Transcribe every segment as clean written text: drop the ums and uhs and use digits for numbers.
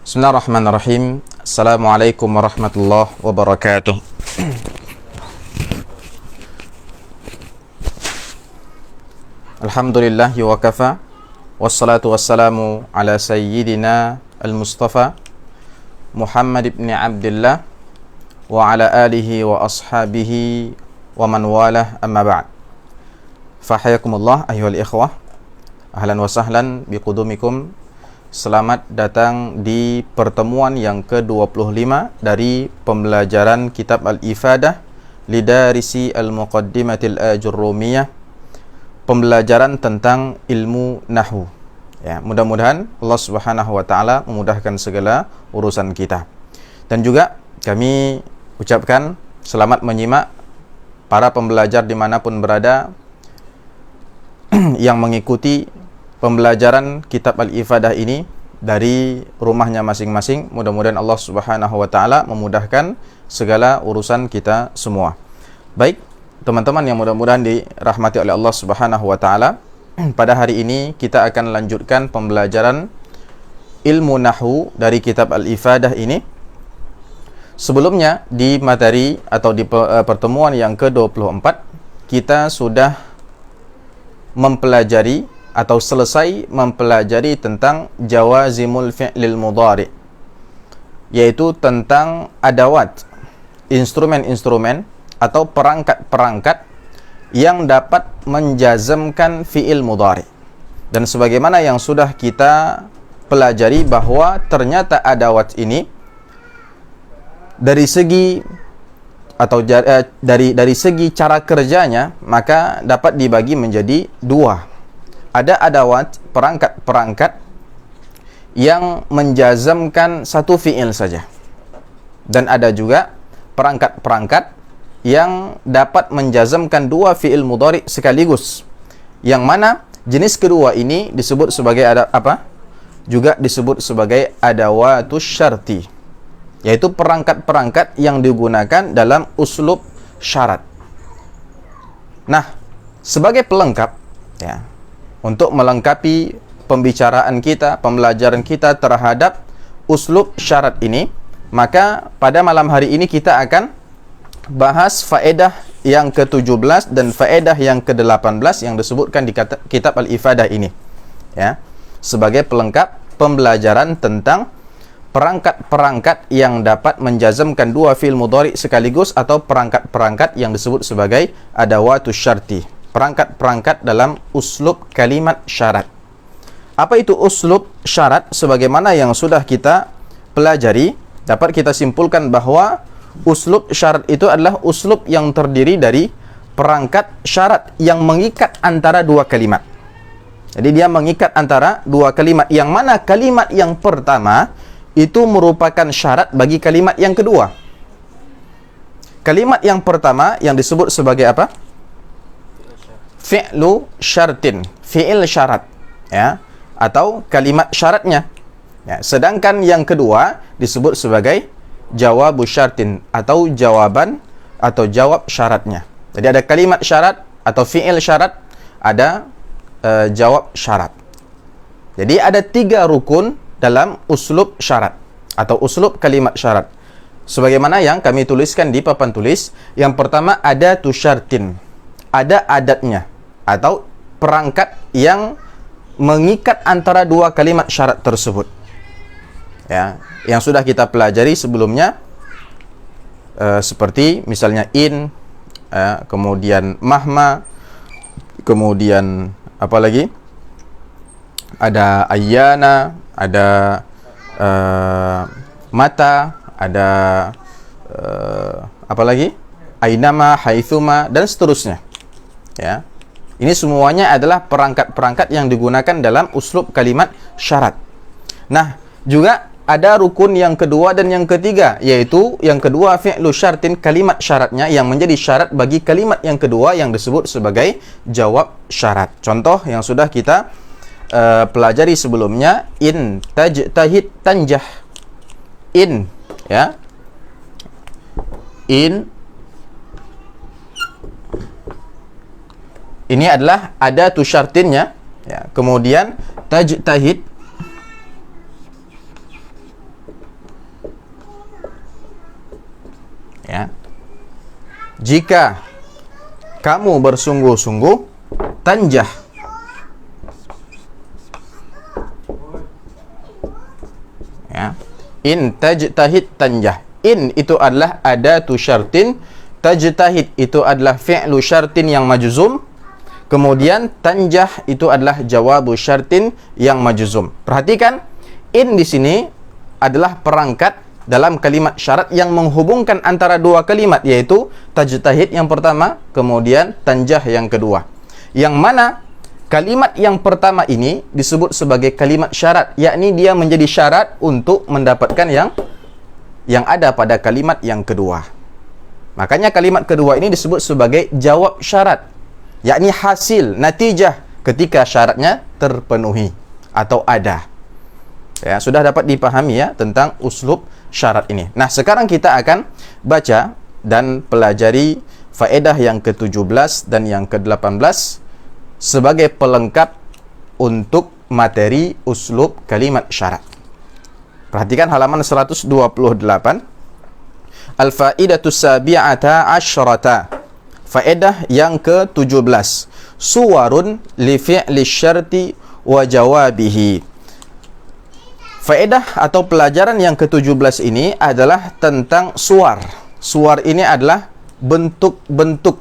Bismillahirrahmanirrahim. Assalamualaikum warahmatullahi wabarakatuh. Alhamdulillahi wa kafa, wassalatu wassalamu ala sayyidina al-Mustafa Muhammad ibn Abdullah wa ala alihi wa ashabihi wa man walah, amma ba'd. Fahayakumullah ayyuhal ikhwah, ahlan wa sahlan biqudumikum. Selamat datang di pertemuan yang ke-25 dari pembelajaran kitab Al-Ifadah Lidarisi Al-Muqaddimatil Ajurrumiyah, pembelajaran tentang ilmu nahwu. Ya, mudah-mudahan Allah Subhanahu wa taala memudahkan segala urusan kita. Dan juga kami ucapkan selamat menyimak para pembelajar dimanapun berada yang mengikuti pembelajaran kitab Al-Ifadah ini dari rumahnya masing-masing. Mudah-mudahan Allah Subhanahu wa taala memudahkan segala urusan kita semua. Baik, teman-teman yang mudah-mudahan dirahmati oleh Allah Subhanahu wa taala, pada hari ini kita akan lanjutkan pembelajaran ilmu nahwu dari kitab Al-Ifadah ini. Sebelumnya di materi atau di pertemuan yang ke-24 kita sudah mempelajari atau selesai mempelajari tentang jawazimul fi'lil mudhari, yaitu tentang adawat, instrumen-instrumen atau perangkat-perangkat yang dapat menjazmkan fi'il mudhari. Dan sebagaimana yang sudah kita pelajari bahwa ternyata adawat ini dari segi atau dari segi cara kerjanya maka dapat dibagi menjadi dua. Ada adawat, perangkat-perangkat yang menjazmkan satu fi'il saja, dan ada juga perangkat-perangkat yang dapat menjazmkan dua fi'il mudhari sekaligus, yang mana jenis kedua ini disebut sebagai juga disebut sebagai adawatus syarti, yaitu perangkat-perangkat yang digunakan dalam uslub syarat. Nah, sebagai pelengkap ya, untuk melengkapi pembicaraan kita, pembelajaran kita terhadap uslub syarat ini, maka pada malam hari ini kita akan bahas faedah yang ke-17 dan faedah yang ke-18 yang disebutkan di kitab Al-Ifadah ini, ya, sebagai pelengkap pembelajaran tentang perangkat-perangkat yang dapat menjazmkan dua fi'il mudhari sekaligus, atau perangkat-perangkat yang disebut sebagai adawatus syarti, perangkat-perangkat dalam uslub kalimat syarat. Apa itu uslub syarat? Sebagaimana yang sudah kita pelajari, dapat kita simpulkan bahwa uslub syarat itu adalah uslub yang terdiri dari perangkat syarat yang mengikat antara dua kalimat. Jadi dia mengikat antara dua kalimat, yang mana kalimat yang pertama itu merupakan syarat bagi kalimat yang kedua. Kalimat yang pertama yang disebut sebagai apa? Fi'lu syartin, fi'il syarat, ya, atau kalimat syaratnya. Ya, sedangkan yang kedua disebut sebagai jawabu syartin, atau jawaban atau jawab syaratnya. Jadi ada kalimat syarat atau fi'il syarat, ada jawab syarat. Jadi ada 3 rukun dalam uslub syarat atau uslub kalimat syarat. Sebagaimana yang kami tuliskan di papan tulis, yang pertama ada tu syartin, ada adatnya atau perangkat yang mengikat antara dua kalimat syarat tersebut. Ya, yang sudah kita pelajari sebelumnya, seperti misalnya in, kemudian mahma, kemudian apa lagi? Ada ayyana, ada mata, ada apa lagi? Ainama, haitsuma, dan seterusnya. Ya. Ini semuanya adalah perangkat-perangkat yang digunakan dalam uslub kalimat syarat. Nah, juga ada rukun yang kedua dan yang ketiga, yaitu yang kedua fi'lu syartin, kalimat syaratnya yang menjadi syarat bagi kalimat yang kedua yang disebut sebagai jawab syarat. Contoh yang sudah kita pelajari sebelumnya, in tajtahid tanjah. In, ya. In ini adalah ada tu syartinnya, ya. Kemudian tajtahid, ya, jika kamu bersungguh-sungguh, tanjah, ya. In tajtahid tanjah. In itu adalah adatu syartin, tajtahid itu adalah fi'lu syartin yang majzum, kemudian tanjah itu adalah jawabu syartin yang majzum. Perhatikan, in di sini adalah perangkat dalam kalimat syarat yang menghubungkan antara dua kalimat, yaitu tajtahid yang pertama, kemudian tanjah yang kedua. Yang mana kalimat yang pertama ini disebut sebagai kalimat syarat, yakni dia menjadi syarat untuk mendapatkan yang ada pada kalimat yang kedua. Makanya kalimat kedua ini disebut sebagai jawab syarat, yakni hasil, natijah ketika syaratnya terpenuhi atau ada. Ya, sudah dapat dipahami ya tentang uslub syarat ini. Nah, sekarang kita akan baca dan pelajari faedah yang ke-17 dan yang ke-18 sebagai pelengkap untuk materi uslub kalimat syarat. Perhatikan halaman 128. Al-fa'idatus sabi'ata asyrata. Faedah yang ke-17. Suwarun li fi'li syarti wa jawabihi. Faedah atau pelajaran yang ke-17 ini adalah tentang suwar. Suwar ini adalah bentuk-bentuk.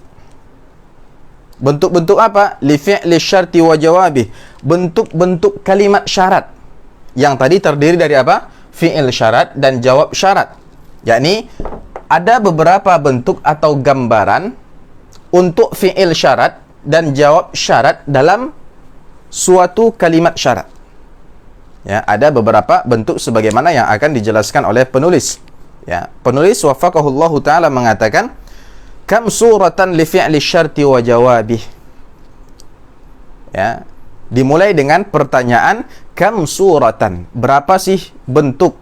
Bentuk-bentuk apa? Li fi'li syarti wa jawabihi. Bentuk-bentuk kalimat syarat. Yang tadi terdiri dari apa? Fi'il syarat dan jawab syarat. Yakni ada beberapa bentuk atau gambaran untuk fi'il syarat dan jawab syarat dalam suatu kalimat syarat. Ya, ada beberapa bentuk sebagaimana yang akan dijelaskan oleh penulis. Ya, penulis wafaqahullahu taala mengatakan, kam suratan li fi'li syarti wa jawabih. Ya, dimulai dengan pertanyaan kam suratan, berapa sih bentuk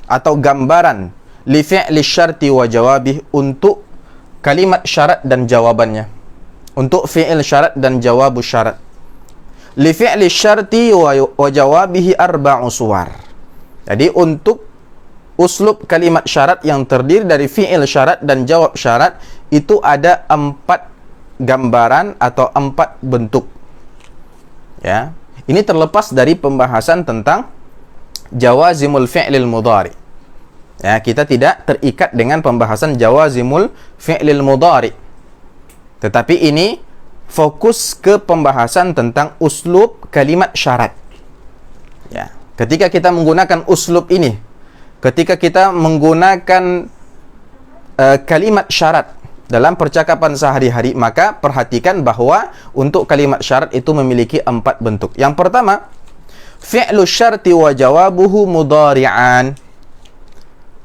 atau gambaran li fi'li syarti wa jawabih untuk kalimat syarat dan jawabannya, untuk fi'il syarat dan jawabu syarat. Li fi'li syarti wa jawabihi arba'u suwar. Jadi untuk uslub kalimat syarat yang terdiri dari fi'il syarat dan jawab syarat itu ada 4 gambaran atau 4 bentuk. Ya, ini terlepas dari pembahasan tentang jawazimul fi'lil mudhari. Ya, kita tidak terikat dengan pembahasan jawazimul fi'lil mudhari. Tetapi ini fokus ke pembahasan tentang uslub kalimat syarat. Ya, ketika kita menggunakan uslub ini, ketika kita menggunakan kalimat syarat dalam percakapan sehari-hari, maka perhatikan bahwa untuk kalimat syarat itu memiliki 4 bentuk. Yang pertama, fi'lu syarti wa jawabuhu mudhari'an.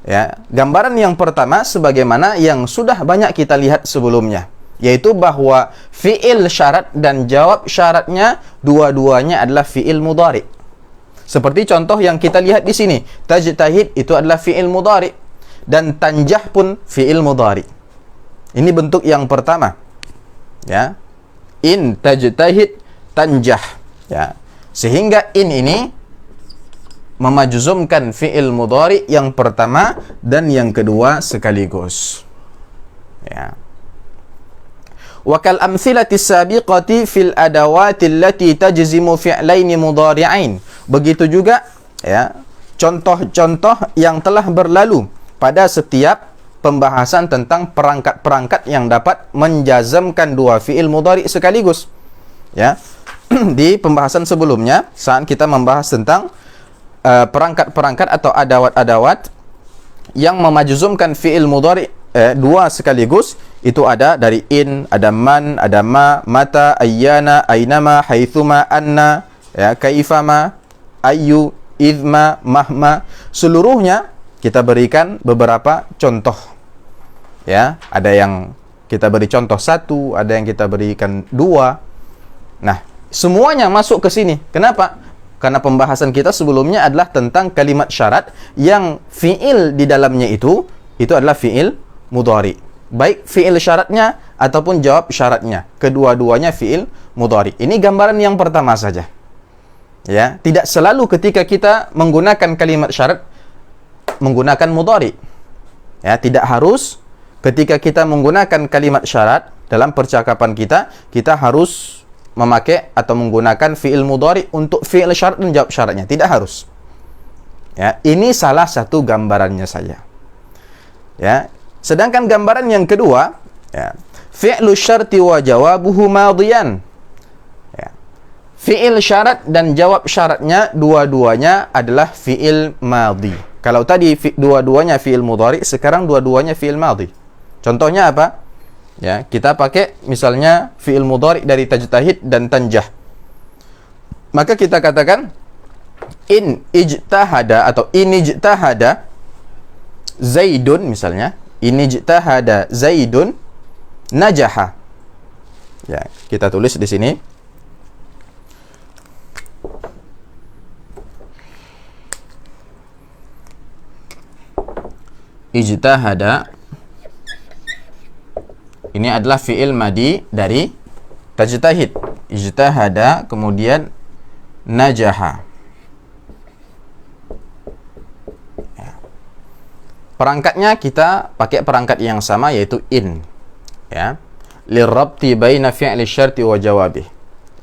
Ya, gambaran yang pertama sebagaimana yang sudah banyak kita lihat sebelumnya, yaitu bahwa fi'il syarat dan jawab syaratnya dua-duanya adalah fi'il mudhari'. Seperti contoh yang kita lihat di sini, tajtahid itu adalah fi'il mudhari' dan tanjah pun fi'il mudhari'. Ini bentuk yang pertama. Ya. In tajtahid tanjah. Ya. Sehingga in ini memajzumkan fi'il mudhari yang pertama dan yang kedua sekaligus. Ya. Wa kal amthilati sabiqati fil adawati allati tajzimu fi'laini mudhari'ain. Begitu juga ya, contoh-contoh yang telah berlalu pada setiap pembahasan tentang perangkat-perangkat yang dapat menjazamkan dua fi'il mudhari sekaligus. Ya. Di pembahasan sebelumnya saat kita membahas tentang perangkat-perangkat atau adawat-adawat yang memajzumkan fi'il mudhari dua sekaligus, itu ada dari in, ada man, ada ma, mata, ayyana, ainama, haitsuma, anna, ya, kaifama, ayyu, idma, mahma. Seluruhnya kita berikan beberapa contoh. Ya, ada yang kita beri contoh 1, ada yang kita berikan 2. Nah, semuanya masuk ke sini. Kenapa? Karena pembahasan kita sebelumnya adalah tentang kalimat syarat yang fi'il di dalamnya itu adalah fi'il mudhari. Baik fi'il syaratnya ataupun jawab syaratnya, kedua-duanya fi'il mudhari. Ini gambaran yang pertama saja. Ya, tidak selalu ketika kita menggunakan kalimat syarat menggunakan mudhari. Ya, tidak harus ketika kita menggunakan kalimat syarat dalam percakapan kita harus memakai atau menggunakan fi'il mudhari untuk fi'il syarat dan jawab syaratnya. Tidak harus. Ya, ini salah satu gambarannya saja. Ya, sedangkan gambaran yang kedua, ya, fi'lu syarti wa jawabuhu madhiyan. Ya. Fi'il syarat dan jawab syaratnya dua-duanya adalah fi'il madhi. Kalau tadi dua-duanya fi'il mudhari, sekarang dua-duanya fi'il madhi. Contohnya apa? Ya, kita pakai misalnya fi'il mudhari dari tajtahid dan tanjah. Maka kita katakan in ijtahada atau in ijtahada Zaidun misalnya. In ijtahada Zaidun najaha. Ya, kita tulis di sini. Ijtahada ini adalah fi'il madi dari tajtahid. Ijtahada kemudian najaha. Ya. Perangkatnya kita pakai perangkat yang sama, yaitu in. Ya. Lirrabti baina fi'li syarti wa jawabih.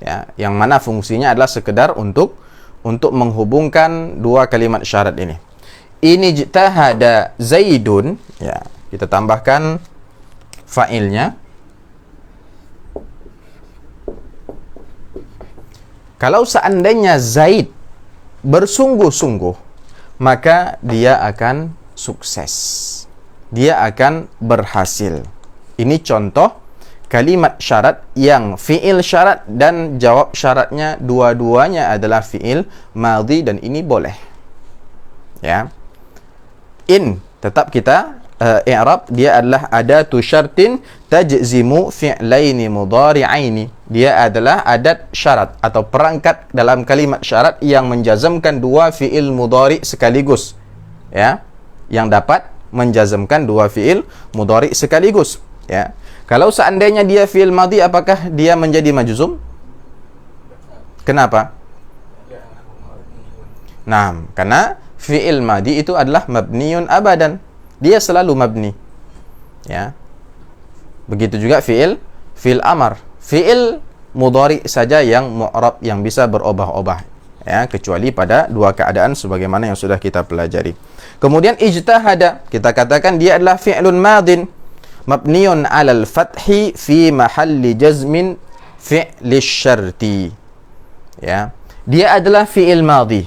Ya, yang mana fungsinya adalah sekedar untuk menghubungkan dua kalimat syarat ini. In ijtahada Zaidun, ya, kita tambahkan fa'ilnya. Kalau seandainya Zaid bersungguh-sungguh, maka dia akan sukses. Dia akan berhasil. Ini contoh kalimat syarat yang fi'il syarat dan jawab syaratnya dua-duanya adalah fi'il madhi, dan ini boleh. Ya. In tetap kita i'rab, dia adalah adatu syartin tajzimu fi'laini mudhari'aini. Dia adalah adat syarat atau perangkat dalam kalimat syarat yang menjazamkan dua fi'il mudhari sekaligus. Ya, yang dapat menjazamkan dua fi'il mudhari sekaligus. Ya. Kalau seandainya dia fi'il madhi, apakah dia menjadi majzum? Kenapa? Nah, karena fi'il madhi itu adalah mabniun abadan. Dia selalu mabni. Ya. Begitu juga fi'il amar. Fi'il mudhari saja yang mu'rab, yang bisa berubah-ubah. Ya, kecuali pada dua keadaan sebagaimana yang sudah kita pelajari. Kemudian ijtahada, kita katakan dia adalah fi'lun madin mabniun 'alal fathi fi mahalli jazmin fi'li syarti. Ya. Dia adalah fi'il madhi.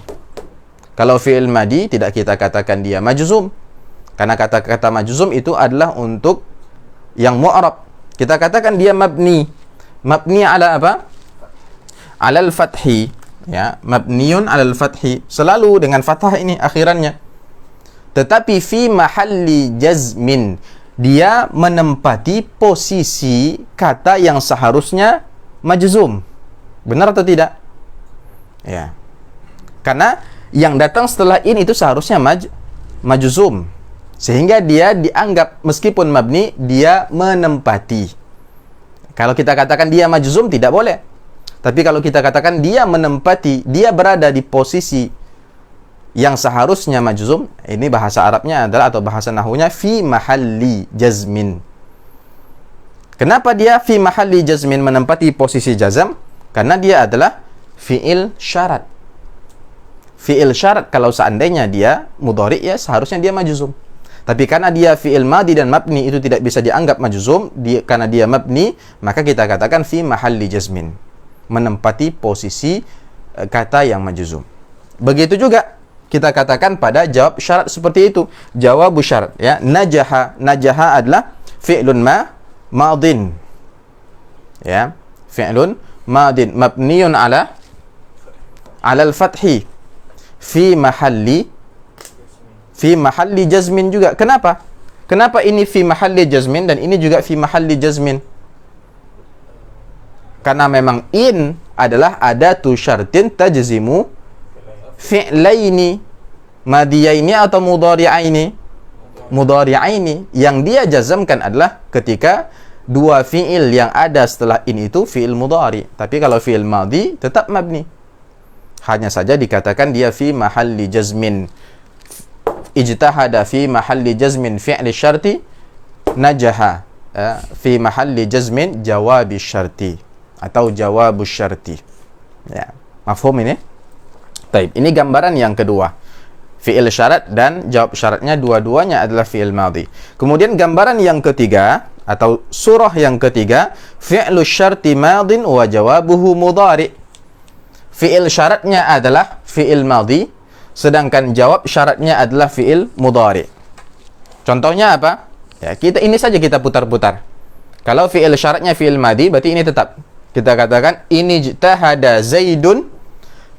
Kalau fi'il madi tidak kita katakan dia majzum. Karena kata-kata majzum itu adalah untuk yang mu'rab. Kita katakan dia mabni. Mabni ala apa? Alal fathi. Ya, mabniun alal fathi. Selalu dengan fathah ini akhirannya. Tetapi fi mahalli jazmin, dia menempati posisi kata yang seharusnya majzum. Benar atau tidak? Ya. Karena yang datang setelah in itu seharusnya majzum. Sehingga dia dianggap meskipun mabni, dia menempati. Kalau kita katakan dia majzum tidak boleh. Tapi kalau kita katakan dia menempati, dia berada di posisi yang seharusnya majzum, ini bahasa Arabnya adalah, atau bahasa nahunya, fi mahalli jazmin. Kenapa dia fi mahalli jazmin, menempati posisi jazam? Karena dia adalah fi'il syarat. Fi'il syarat kalau seandainya dia mudhari, ya seharusnya dia majzum. Tapi karena dia fi'il madi dan mabni itu tidak bisa dianggap majzum, karena dia mabni, maka kita katakan fi mahalli jazmin, menempati posisi kata yang majzum. Begitu juga kita katakan pada jawab syarat seperti itu. Jawab syarat, ya. Najaha. Najaha adalah fi'lun madin. Ya. Fi'lun madin mabniun ala al-fathi fi mahalli jazmin juga. Kenapa? Kenapa ini fi mahalli jazmin dan ini juga fi mahalli jazmin? Karena memang in adalah adatu syartin tajzimu fi'laini madiyaini atau mudhari'aini. Mudhari'aini yang dia jazamkan adalah ketika dua fi'il yang ada setelah in itu fi'il mudhari. Tapi kalau fi'il madi tetap mabni. Hanya saja dikatakan dia fi mahalli jazmin. Ijtahada fi mahalli jazmin fi'li syarti, najaha fi mahalli jazmin jawabi syarti atau jawabus syarti. Ya, mafhum ini? Baik, ini gambaran yang kedua. Fi'il syarat dan jawab syaratnya dua-duanya adalah fi'il madhi. Kemudian gambaran yang ketiga atau surah yang ketiga, fi'lu syarti madhin wa jawabuhu mudhari. Fi'il syaratnya adalah fi'il madhi, sedangkan jawab syaratnya adalah fi'il mudhari. Contohnya apa? Ya, ini saja kita putar-putar. Kalau fi'il syaratnya fi'il madhi, berarti ini tetap. Kita katakan ini ijtahada Zaidun.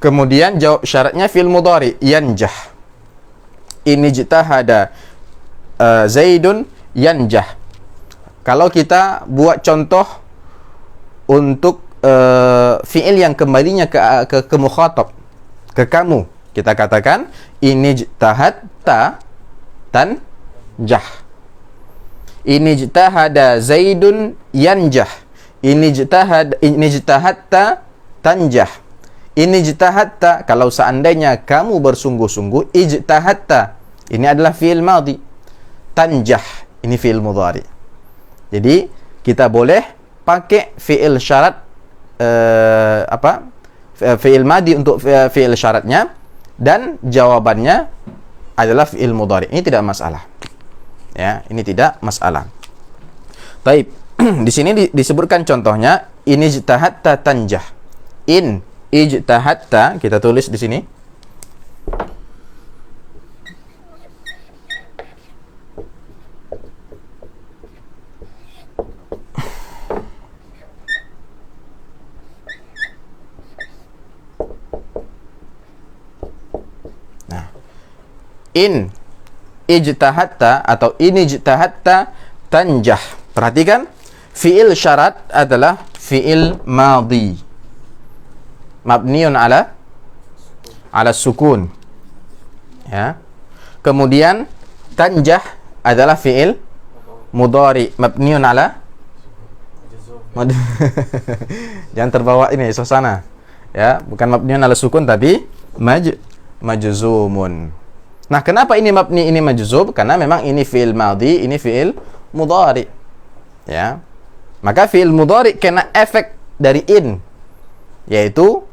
Kemudian jawab syaratnya fi'il mudhari, yanjah. Ini ijtahada Zaidun yanjah. Kalau kita buat contoh untuk fi'il yang kembalinya ke mukhatab, ke kamu, kita katakan ini ijtahadta tanjah. Ini ijtahada Zaidun yanjah. Ini ijtahadta tanjah. Ini ijtahadta, kalau seandainya kamu bersungguh-sungguh, ijtahadta, ini adalah fi'il madhi. Tanjah, ini fi'il mudhari. Jadi kita boleh pakai fi'il syarat fi'il madhi untuk fi'il syaratnya, dan jawabannya adalah fi'il mudhari. Ini tidak masalah. Ya, ini tidak masalah. Baik, di sini disebutkan contohnya, ini ijtahadta tanjah. In ijtahadta, kita tulis di sini. Nah, in ijtahadta atau in ijtahadta tanjah. Perhatikan, fi'il syarat adalah fi'il madhi mabniun ala sukun. Ya. Kemudian tanjah adalah fi'il mudhari mabniun ala jangan terbawa ini suasana. Ya, bukan mabniun ala sukun tapi majzumun. Nah, kenapa ini mabni, ini majzum? Karena memang ini fi'il madhi, ini fi'il mudhari. Ya. Maka fi'il mudhari kena efek dari in, yaitu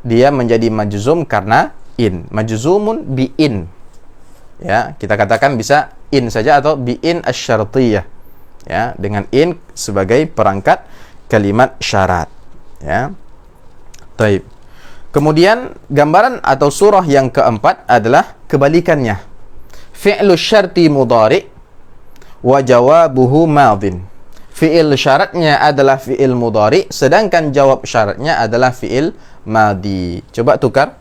dia menjadi majzum karena in. Majzumun bi in. Ya, kita katakan bisa in saja atau bi in asy-syartiyah. Ya, dengan in sebagai perangkat kalimat syarat. Ya. Baik. Kemudian gambaran atau surah yang keempat adalah kebalikannya. Fi'lu syarti mudhari wa jawabuhu madhin. Fi'il syaratnya adalah fi'il mudhari, sedangkan jawab syaratnya adalah fi'il madhi. Coba tukar.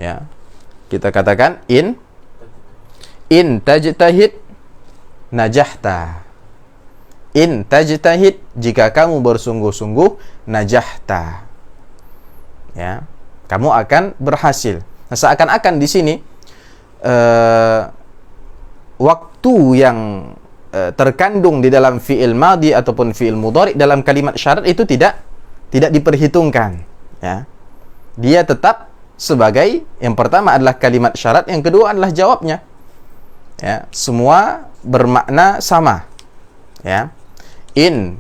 Ya. Kita katakan in tajtahid najahta. In tajtahid, jika kamu bersungguh-sungguh, najahta. Ya. Kamu akan berhasil. Nah, seakan-akan di sini waktu yang terkandung di dalam fi'il madhi ataupun fi'il mudhari dalam kalimat syarat itu tidak diperhitungkan, ya. Dia tetap sebagai yang pertama adalah kalimat syarat, yang kedua adalah jawabnya. Ya, semua bermakna sama. Ya. In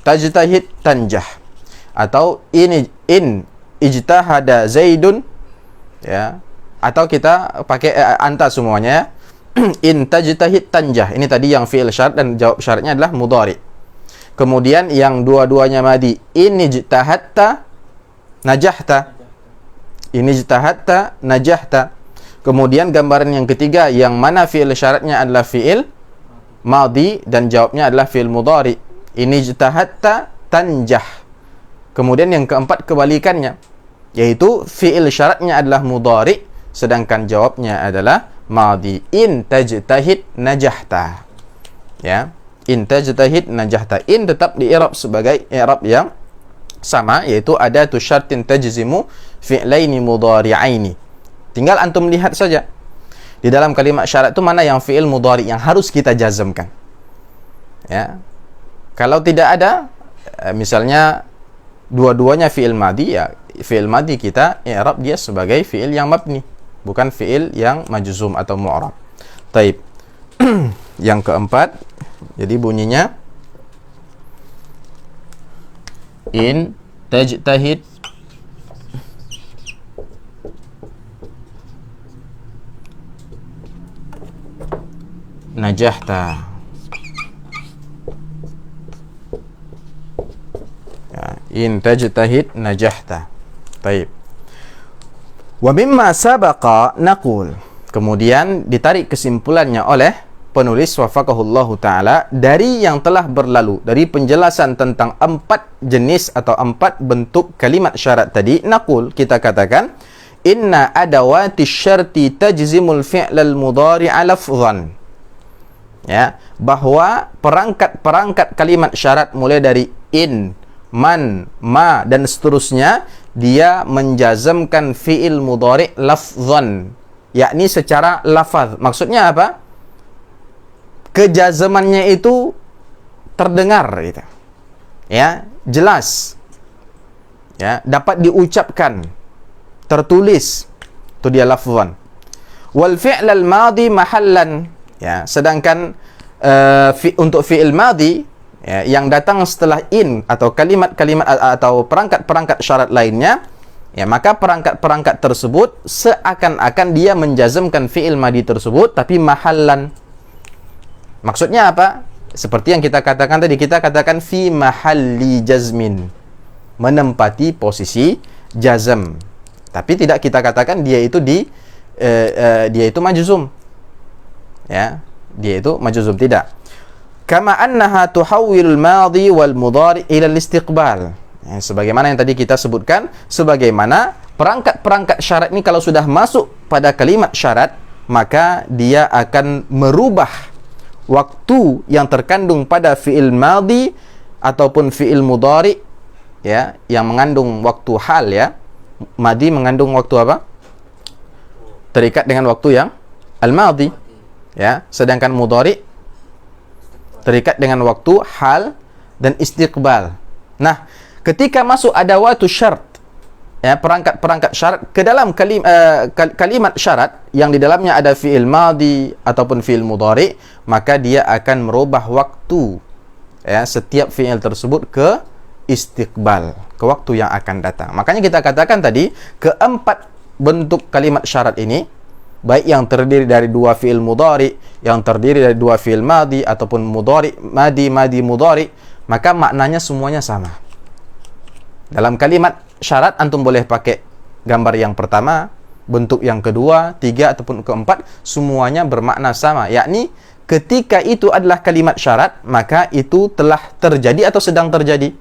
tajtahid tanjah, atau in ijtahada Zaidun, ya. Atau kita pakai anta semuanya. In tajtahid tanjah. Ini tadi yang fi'il syarat dan jawab syaratnya adalah mudhari. Kemudian yang dua-duanya madhi. In ijtahadta najahta. In ijtahadta najahta. Kemudian gambaran yang ketiga yang mana fi'il syaratnya adalah fi'il madhi dan jawabnya adalah fi'il mudhari. In ijtahadta tanjah. Kemudian yang keempat kebalikannya, yaitu fi'il syaratnya adalah mudhari sedangkan jawabnya adalah madhi. In tajtahid najahta. Ya, in tajtahid najahta. In tetap di i'rab sebagai i'rab yang sama, yaitu adatu syartin tajzimu fi'laini mudhari'aini. Tinggal antum lihat saja di dalam kalimat syarat itu mana yang fi'il mudhari yang harus kita jazmkan. Ya. Kalau tidak ada, misalnya dua-duanya fi'il madhi, ya fi'il madhi kita i'rab dia sebagai fi'il yang mabni, bukan fi'il yang majzum atau mu'rab. Taib. Yang keempat, jadi bunyinya in tajtahid najahta. Ya, in tajtahid najahta. Taib. Wa mimma sabaqa naqul. Kemudian ditarik kesimpulannya oleh penulis wafaqahullahu ta'ala dari yang telah berlalu, dari penjelasan tentang 4 jenis atau 4 bentuk kalimat syarat tadi. Naqul, kita katakan inna adawati syarti tajzimul fi'lal mudhari'a lafzan. Ya, bahwa perangkat-perangkat kalimat syarat mulai dari in, man, ma dan seterusnya dia menjazamkan fi'il mudhari' lafzan, yakni secara lafaz. Maksudnya apa? Kejazamannya itu terdengar gitu. Ya, jelas. Ya, dapat diucapkan, tertulis. Itu dia lafzan. Wal fi'lal madhi mahallan. Ya, sedangkan untuk fi'il madhi, ya, yang datang setelah in atau kalimat-kalimat atau perangkat-perangkat syarat lainnya, ya, maka perangkat-perangkat tersebut seakan-akan dia menjazmkan fi'il madhi tersebut, tapi mahallan. Maksudnya apa? Seperti yang kita katakan tadi, kita katakan fi mahalli jazmin, menempati posisi jazm, tapi tidak kita katakan dia itu dia itu majzum. Ya, dia itu majzum, tidak. Kama annaha tuhawwilul madhi wal mudhari ila al-istiqbal. Ya, sebagaimana yang tadi kita sebutkan, sebagaimana perangkat-perangkat syarat ini kalau sudah masuk pada kalimat syarat, maka dia akan merubah waktu yang terkandung pada fi'il madhi ataupun fi'il mudhari, ya, yang mengandung waktu hal, ya. Madhi mengandung waktu apa? Terikat dengan waktu yang al-madhi. Ya, sedangkan mudhari terikat dengan waktu hal dan istiqbal. Nah, ketika masuk adawatu syarat, ya, perangkat-perangkat syarat ke dalam kalimat syarat yang di dalamnya ada fi'il madhi ataupun fi'il mudhari, maka dia akan merubah waktu, ya, setiap fi'il tersebut ke istiqbal, ke waktu yang akan datang. Makanya kita katakan tadi, keempat bentuk kalimat syarat ini, baik yang terdiri dari 2 fi'il mudhari, yang terdiri dari 2 fi'il madhi ataupun mudhari madhi mudhari, maka maknanya semuanya sama. Dalam kalimat syarat antum boleh pakai gambar yang pertama, bentuk yang kedua, tiga ataupun keempat, semuanya bermakna sama, yakni ketika itu adalah kalimat syarat, maka itu telah terjadi atau sedang terjadi?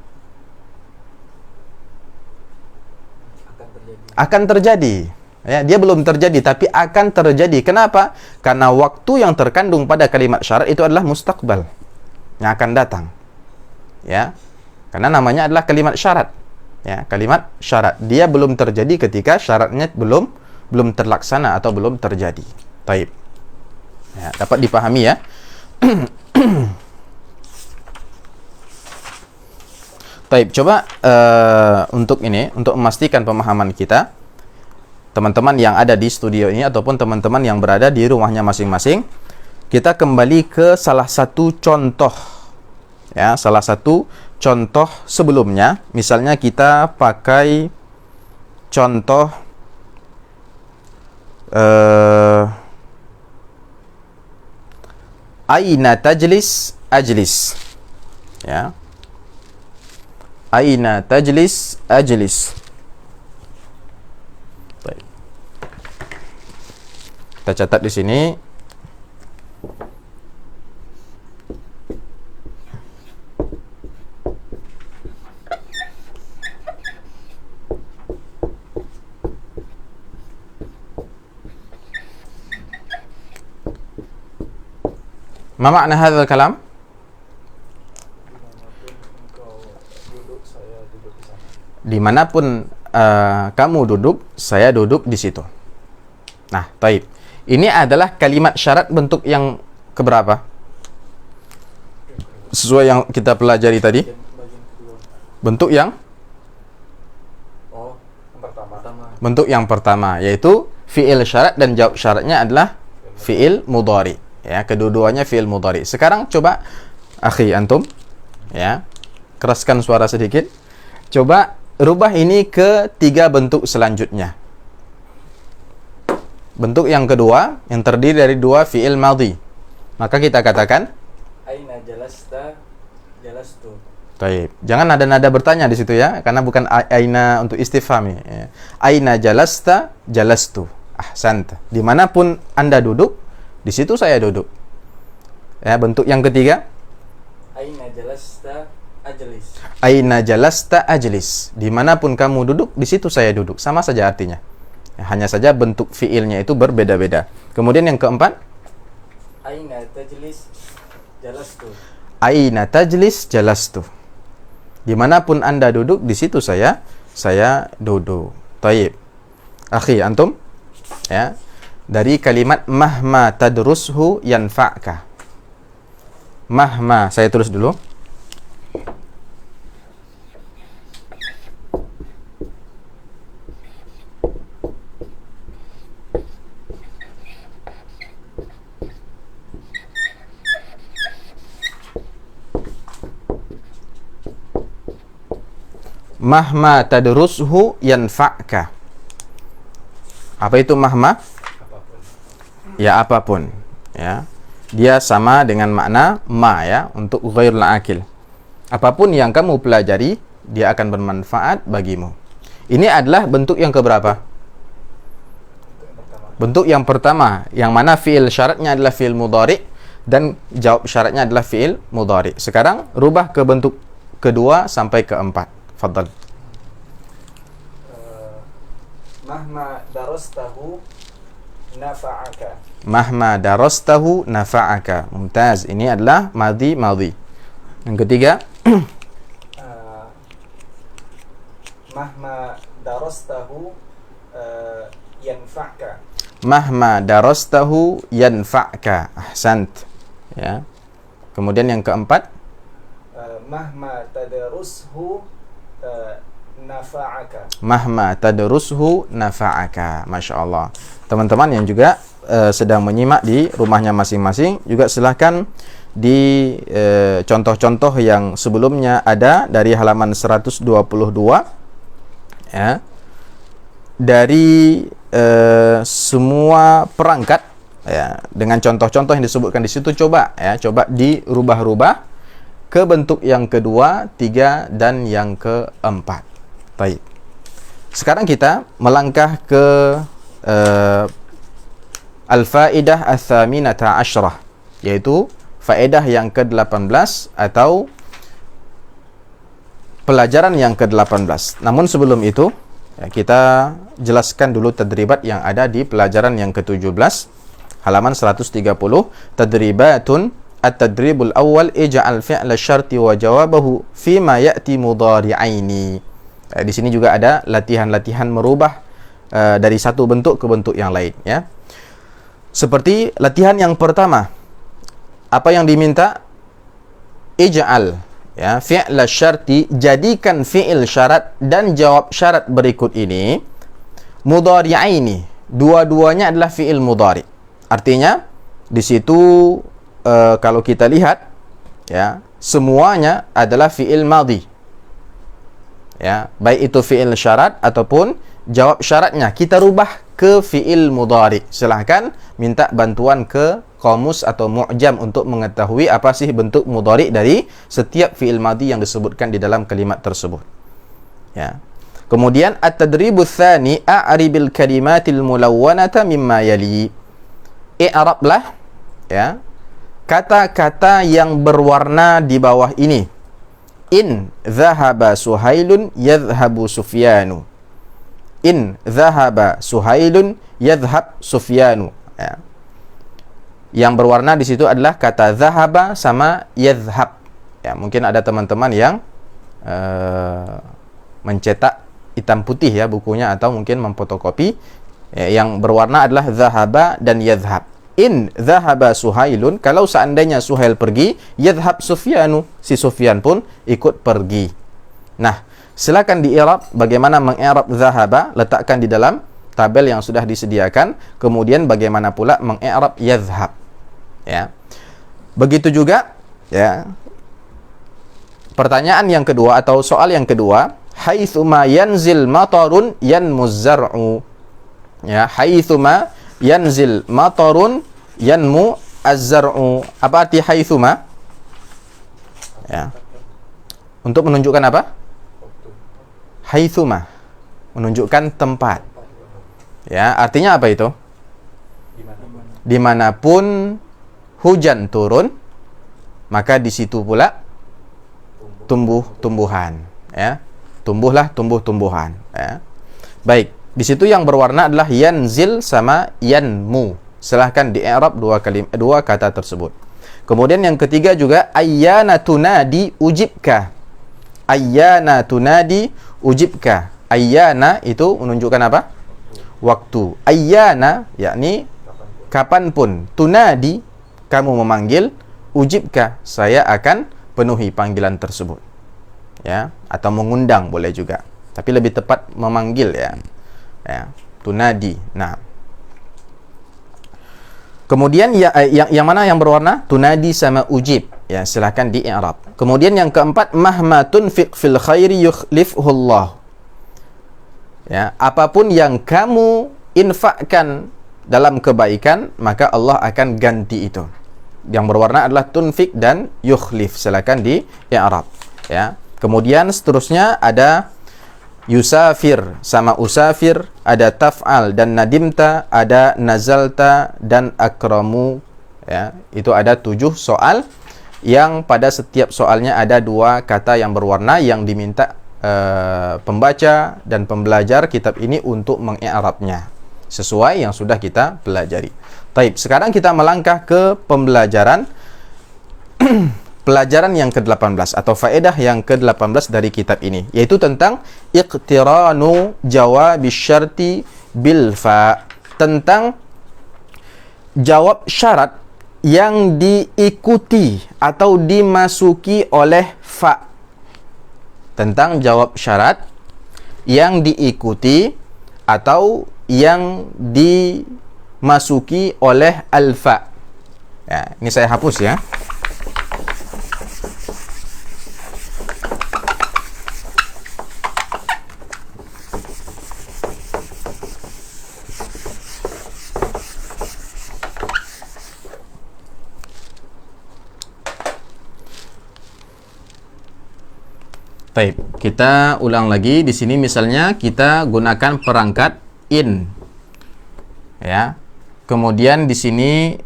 Akan terjadi. Ya, dia belum terjadi tapi akan terjadi. Kenapa? Karena waktu yang terkandung pada kalimat syarat itu adalah mustaqbal, yang akan datang. Ya. Karena namanya adalah kalimat syarat. Ya, kalimat syarat. Dia belum terjadi ketika syaratnya belum terlaksana atau belum terjadi. Taib. Ya, dapat dipahami ya. Taib, coba untuk memastikan pemahaman kita, teman-teman yang ada di studio ini ataupun teman-teman yang berada di rumahnya masing-masing, kita kembali ke salah satu contoh. Ya, salah satu contoh sebelumnya. Misalnya kita pakai contoh aina tajlis ajlis. Ya. Aina tajlis ajlis. Baik. Kita catat di sini. Ma makna hadzal kalam? Dimanapun kamu duduk, saya duduk di situ. Nah, taib. Ini adalah kalimat syarat bentuk yang keberapa? Sesuai yang kita pelajari tadi. Bentuk yang? Bentuk yang pertama, yaitu fi'il syarat dan jawab syaratnya adalah fi'il mudhari. Ya, kedua-duanya fi'il mudhari. Sekarang coba akhi antum, ya, keraskan suara sedikit. Coba rubah ini ke tiga bentuk selanjutnya. Bentuk yang kedua yang terdiri dari dua fi'il madhi. Maka kita katakan aina jalasta jalastu. Baik. Jangan nada-nada bertanya di situ ya, karena bukan aina untuk istifham ya. Aina jalasta jalastu. Ahsanta. Dimanapun Anda duduk, di situ saya duduk. Ya, bentuk yang ketiga. Aina jalasta ajlis. Aina jalasta ajlis. Dimanapun kamu duduk, di situ saya duduk. Sama saja artinya. Ya, hanya saja bentuk fiilnya itu berbeda-beda. Kemudian yang keempat. Aina tajlis jalastu. Aina tajlis jalastu. Dimanapun Anda duduk, di situ saya duduk. Taib. Akhi, antum? Ya. Dari kalimat mahma tadrushu yanfa'ka. Mahma, saya tulis dulu. Mahma tadrushu yanfa'ka. Apa itu mahma? Ya, apapun, ya. Dia sama dengan makna ma ya, untuk ghairul akil. Apapun yang kamu pelajari, dia akan bermanfaat bagimu. Ini adalah bentuk yang keberapa? Bentuk yang pertama, yang mana fi'il syaratnya adalah fi'il mudhari dan jawab syaratnya adalah fi'il mudhari. Sekarang rubah ke bentuk kedua sampai keempat. Fadhal. Mahma darastahu nafa'aka. Mahma darastahu nafa'aka. Mumtaz. Ini adalah madhi. Yang ketiga. Mahma darastahu yanfa'ka. Mahma darastahu yanfa'ka. Ahsant. Ya. Kemudian yang keempat. Mahma tadarushu nafa'aka. Mahma tadrushu nafa'aka. Masya Allah. Teman-teman yang juga sedang menyimak di rumahnya masing-masing, juga silahkan di contoh-contoh yang sebelumnya ada dari halaman 122 ya, dari semua perangkat ya, dengan contoh-contoh yang disebutkan di situ, coba dirubah-rubah ke bentuk yang kedua, tiga, dan yang keempat. Baik. Sekarang kita melangkah ke al-faidah ats-tsaminata asyrah, yaitu faedah yang ke-18 atau pelajaran yang ke-18. Namun sebelum itu, ya, kita jelaskan dulu tadribat yang ada di pelajaran yang ke-17, halaman 130. Tadribatun, at-tadribul awal, ij'al fi'la syarti wa jawabahu fima ya'ti mudhari'aini. Di sini juga ada latihan-latihan merubah dari satu bentuk ke bentuk yang lain, ya. Seperti latihan yang pertama, apa yang diminta? Ij'al, ya, fi'la syarti, jadikan fi'il syarat dan jawab syarat berikut ini mudhari'aini, dua-duanya adalah fi'il mudhari'. Artinya di situ kalau kita lihat, ya, semuanya adalah fi'il madhi. Ya, baik itu fi'il syarat ataupun jawab syaratnya kita rubah ke fi'il mudhari'. Silahkan minta bantuan ke kamus atau mu'jam untuk mengetahui apa sih bentuk mudhari' dari setiap fi'il madhi yang disebutkan di dalam kalimat tersebut. Ya. Kemudian at-tadribus tsani, a'ribil kalimatil mulawwanata mimma yali. I'rablah, ya, kata-kata yang berwarna di bawah ini. In dhahaba Suhailun yadhhabu Sufyanu. In dhahaba Suhailun yadhhab Sufyanu. Ya. Yang berwarna di situ adalah kata dhahaba sama yadhhab. Ya, mungkin ada teman-teman yang mencetak hitam putih, ya, bukunya, atau mungkin memfotokopi. Ya, yang berwarna adalah dhahaba dan yadhhab. In dhahaba Suhailun, kalau seandainya Suhail pergi, yadhhab Sufyanu, si Sufyan pun ikut pergi. Nah, silakan di-i'rab. Bagaimana meng-i'rab dhahaba? Letakkan di dalam tabel yang sudah disediakan. Kemudian bagaimana pula meng-i'rab yadhhab. Ya. Begitu juga, ya. Pertanyaan yang kedua atau soal yang kedua, haitsuma yanzil matarun yanmuz zar'u. Ya, haitsuma yanzil matarun yanmu az-zar'u. Apa arti haitsuma? Ya. Untuk menunjukkan apa? Haitsuma, menunjukkan tempat. Ya, artinya apa itu? Dimanapun hujan turun, maka di situ pula tumbuh-tumbuhan. Ya, tumbuhlah tumbuh-tumbuhan. Ya. Baik. Di situ yang berwarna adalah yanzil sama yanmu. Silahkan di-i'rab dua kata tersebut. Kemudian yang ketiga juga ayyana tunadi ujibka. Ayyana tunadi ujibka. Ayyana itu menunjukkan apa? Waktu. Ayyana yakni kapanpun. Tunadi, kamu memanggil. Ujibka, saya akan penuhi panggilan tersebut. Ya, atau mengundang boleh juga. Tapi lebih tepat memanggil, ya. Ya, tunadi. Nah, kemudian yang mana yang berwarna? Tunadi sama ujib. Ya, silakan di-i'rab. Kemudian yang keempat, mahma tunfiq fil khairi yukhlifhullah. Ya, apapun yang kamu infakkan dalam kebaikan, maka Allah akan ganti itu. Yang berwarna adalah tunfiq dan yukhlif. Silakan di-i'rab. Ya. Kemudian seterusnya ada yusafir sama usafir, ada taf'al dan nadimta, ada nazalta dan akramu. Ya, itu ada 7 soal yang pada setiap soalnya ada 2 kata yang berwarna yang diminta pembaca dan pembelajar kitab ini untuk meng-i'rabnya sesuai yang sudah kita pelajari. Baik, sekarang kita melangkah ke pembelajaran pelajaran yang ke-18 atau faedah yang ke-18 dari kitab ini, yaitu tentang iqtiranu jawabis syarti bil fa, tentang jawab syarat yang diikuti atau dimasuki oleh fa. Tentang jawab syarat yang diikuti atau yang dimasuki oleh al-fa. Ya, ini saya hapus, ya. Baik. Kita ulang lagi di sini, misalnya kita gunakan perangkat in, ya. Kemudian di sini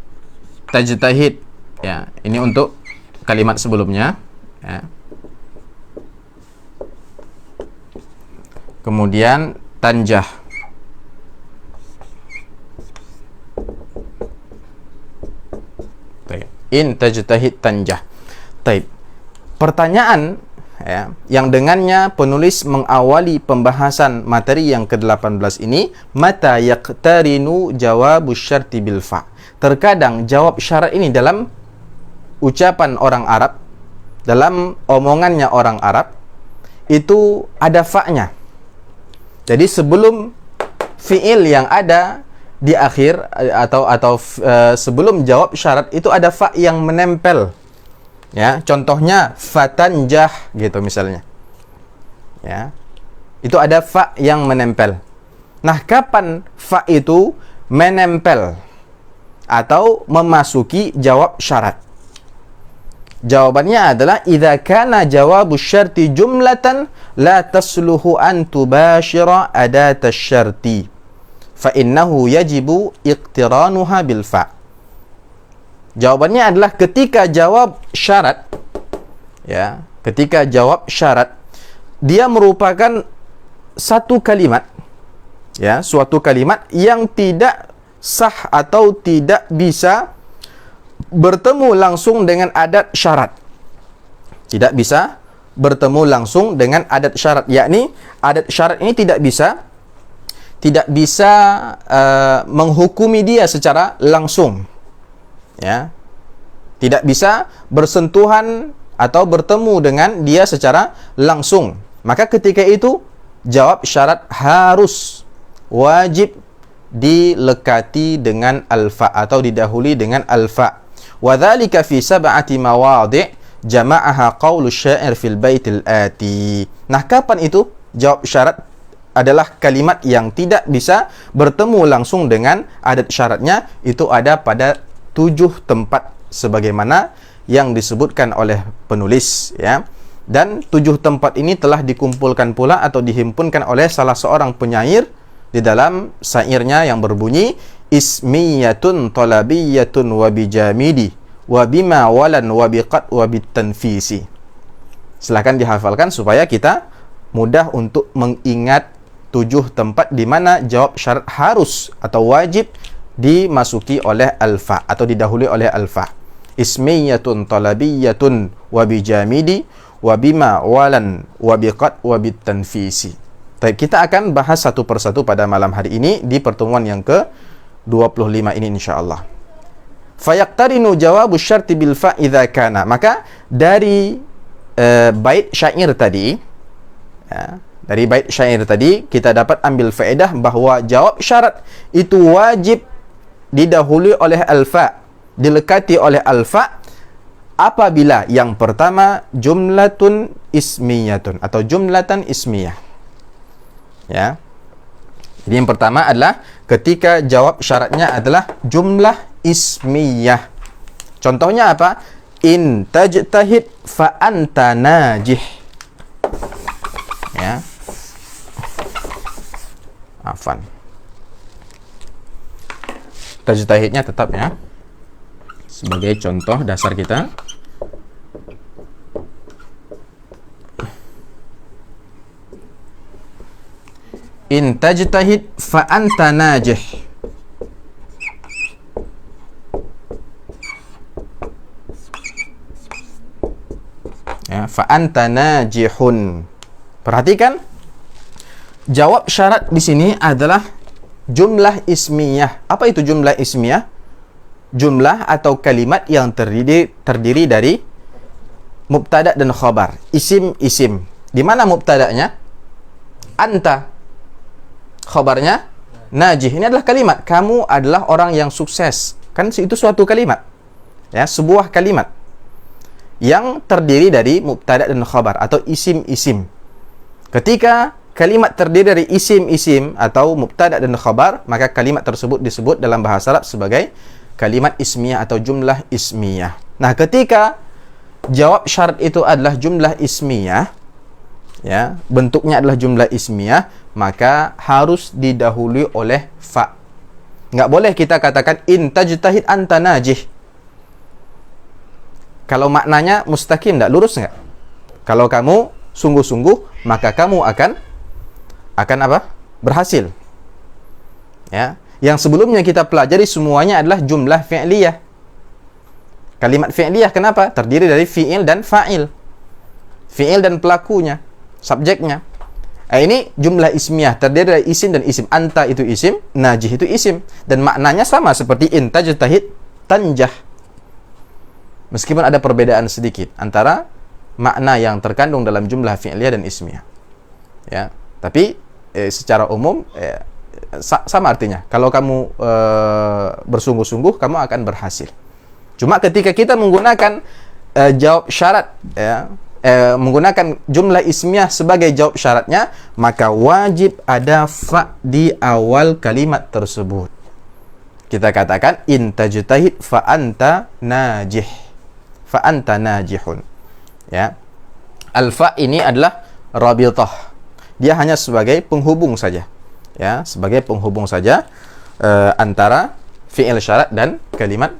tajtahid, ya. Ini untuk kalimat sebelumnya, ya. Kemudian tanjah, in tajtahid tanjah. Taib. Pertanyaan, ya, yang dengannya penulis mengawali pembahasan materi yang ke-18 ini, mata yaqtarinu jawabus syarti bil fa. Terkadang jawab syarat ini dalam ucapan orang Arab, dalam omongannya orang Arab, itu ada fa-nya. Jadi sebelum fiil yang ada di akhir atau sebelum jawab syarat itu ada fa yang menempel. Ya, contohnya fatanjah gitu misalnya. Ya. Itu ada fa yang menempel. Nah, kapan fa itu menempel atau memasuki jawab syarat? Jawabannya adalah idza kana jawabus syarti jumlatan la tasluhu an tubashira adat asy-syarti fa innahu yajibu iqtiranuha bil fa. Jawabannya adalah ketika jawab syarat, ya, ketika jawab syarat dia merupakan satu kalimat, ya, suatu kalimat yang tidak sah atau tidak bisa bertemu langsung dengan adat syarat. Tidak bisa bertemu langsung dengan adat syarat, yakni adat syarat ini tidak bisa menghukumi dia secara langsung. Ya, tidak bisa bersentuhan atau bertemu dengan dia secara langsung. Maka ketika itu jawab syarat harus wajib dilekati dengan alfa atau didahului dengan alfa. Wa dzalika fi sab'ati mawadhi' jama'aha qaulu syair fil baitil ati. Nah, kapan itu jawab syarat adalah kalimat yang tidak bisa bertemu langsung dengan adat syaratnya? Itu ada pada 7 tempat sebagaimana yang disebutkan oleh penulis, ya. Dan 7 tempat ini telah dikumpulkan pula atau dihimpunkan oleh salah seorang penyair di dalam syairnya yang berbunyi ismiyatun talabiyatun wa bijamidi wa bima walan wa biqat wa bitanfisi. Silakan dihafalkan supaya kita mudah untuk mengingat 7 tempat di mana jawab syarat harus atau wajib dimasuki oleh alfa atau didahului oleh alfa. Ismiyatun talabiyatun wa bijamidi wa bima walan wa biqat wa bitanfisi. Baik, kita akan bahas satu persatu pada malam hari ini di pertemuan yang ke-25 ini insyaallah. Fayaqtarinu jawabu syarti bil fa idza kana. Maka dari bait syair tadi, ya, dari bait syair tadi kita dapat ambil faedah bahwa jawab syarat itu wajib didahului oleh alfa, dilekati oleh alfa apabila yang pertama jumlatun ismiyatun atau jumlatan ismiyah. Ya. Jadi yang pertama adalah ketika jawab syaratnya adalah jumlah ismiyah. Contohnya apa? In tajtahid fa anta najih. Ya. Afan. Tajtahidnya tetap, ya, sebagai contoh dasar kita. In tajtahid fa anta najih. Ya, fa anta najihun. Perhatikan, jawab syarat di sini adalah jumlah ismiyah. Apa itu jumlah ismiyah? Jumlah atau kalimat yang terdiri dari mubtada dan khabar, isim. Di mana mubtadanya? Anta. Khabarnya najih. Ini adalah kalimat, kamu adalah orang yang sukses. Kan itu suatu kalimat. Ya, sebuah kalimat yang terdiri dari mubtada dan khabar atau isim-isim. Ketika kalimat terdiri dari isim-isim atau mubtada dan khabar, maka kalimat tersebut disebut dalam bahasa Arab sebagai kalimat ismiyah atau jumlah ismiyah. Nah, ketika jawab syarat itu adalah jumlah ismiyah, ya, bentuknya adalah jumlah ismiyah, maka harus didahului oleh fa. Nggak boleh kita katakan in tajtahid anta najih. Kalau maknanya mustaqim, nggak lurus nggak? Kalau kamu sungguh-sungguh, maka kamu akan apa? Berhasil. Ya, yang sebelumnya kita pelajari semuanya adalah jumlah fi'liyah. Kalimat fi'liyah kenapa? Terdiri dari fi'il dan fa'il. Fi'il dan pelakunya, subjeknya. Ini jumlah ismiyah, terdiri dari isim dan isim. Anta itu isim, najih itu isim. Dan maknanya sama seperti in tajtahid tanjah. Meskipun ada perbedaan sedikit antara makna yang terkandung dalam jumlah fi'liyah dan ismiyah. Ya, tapi secara umum sama artinya. Kalau kamu bersungguh-sungguh, kamu akan berhasil. Cuma ketika kita menggunakan jawab syarat, ya, menggunakan jumlah ismiyah sebagai jawab syaratnya, maka wajib ada fa di awal kalimat tersebut. Kita katakan in tajtahid fa anta najih. Fa anta najihun. Ya. Al-fa ini adalah rabithah. Dia hanya sebagai penghubung saja. Ya, sebagai penghubung saja antara fi'il syarat dan kalimat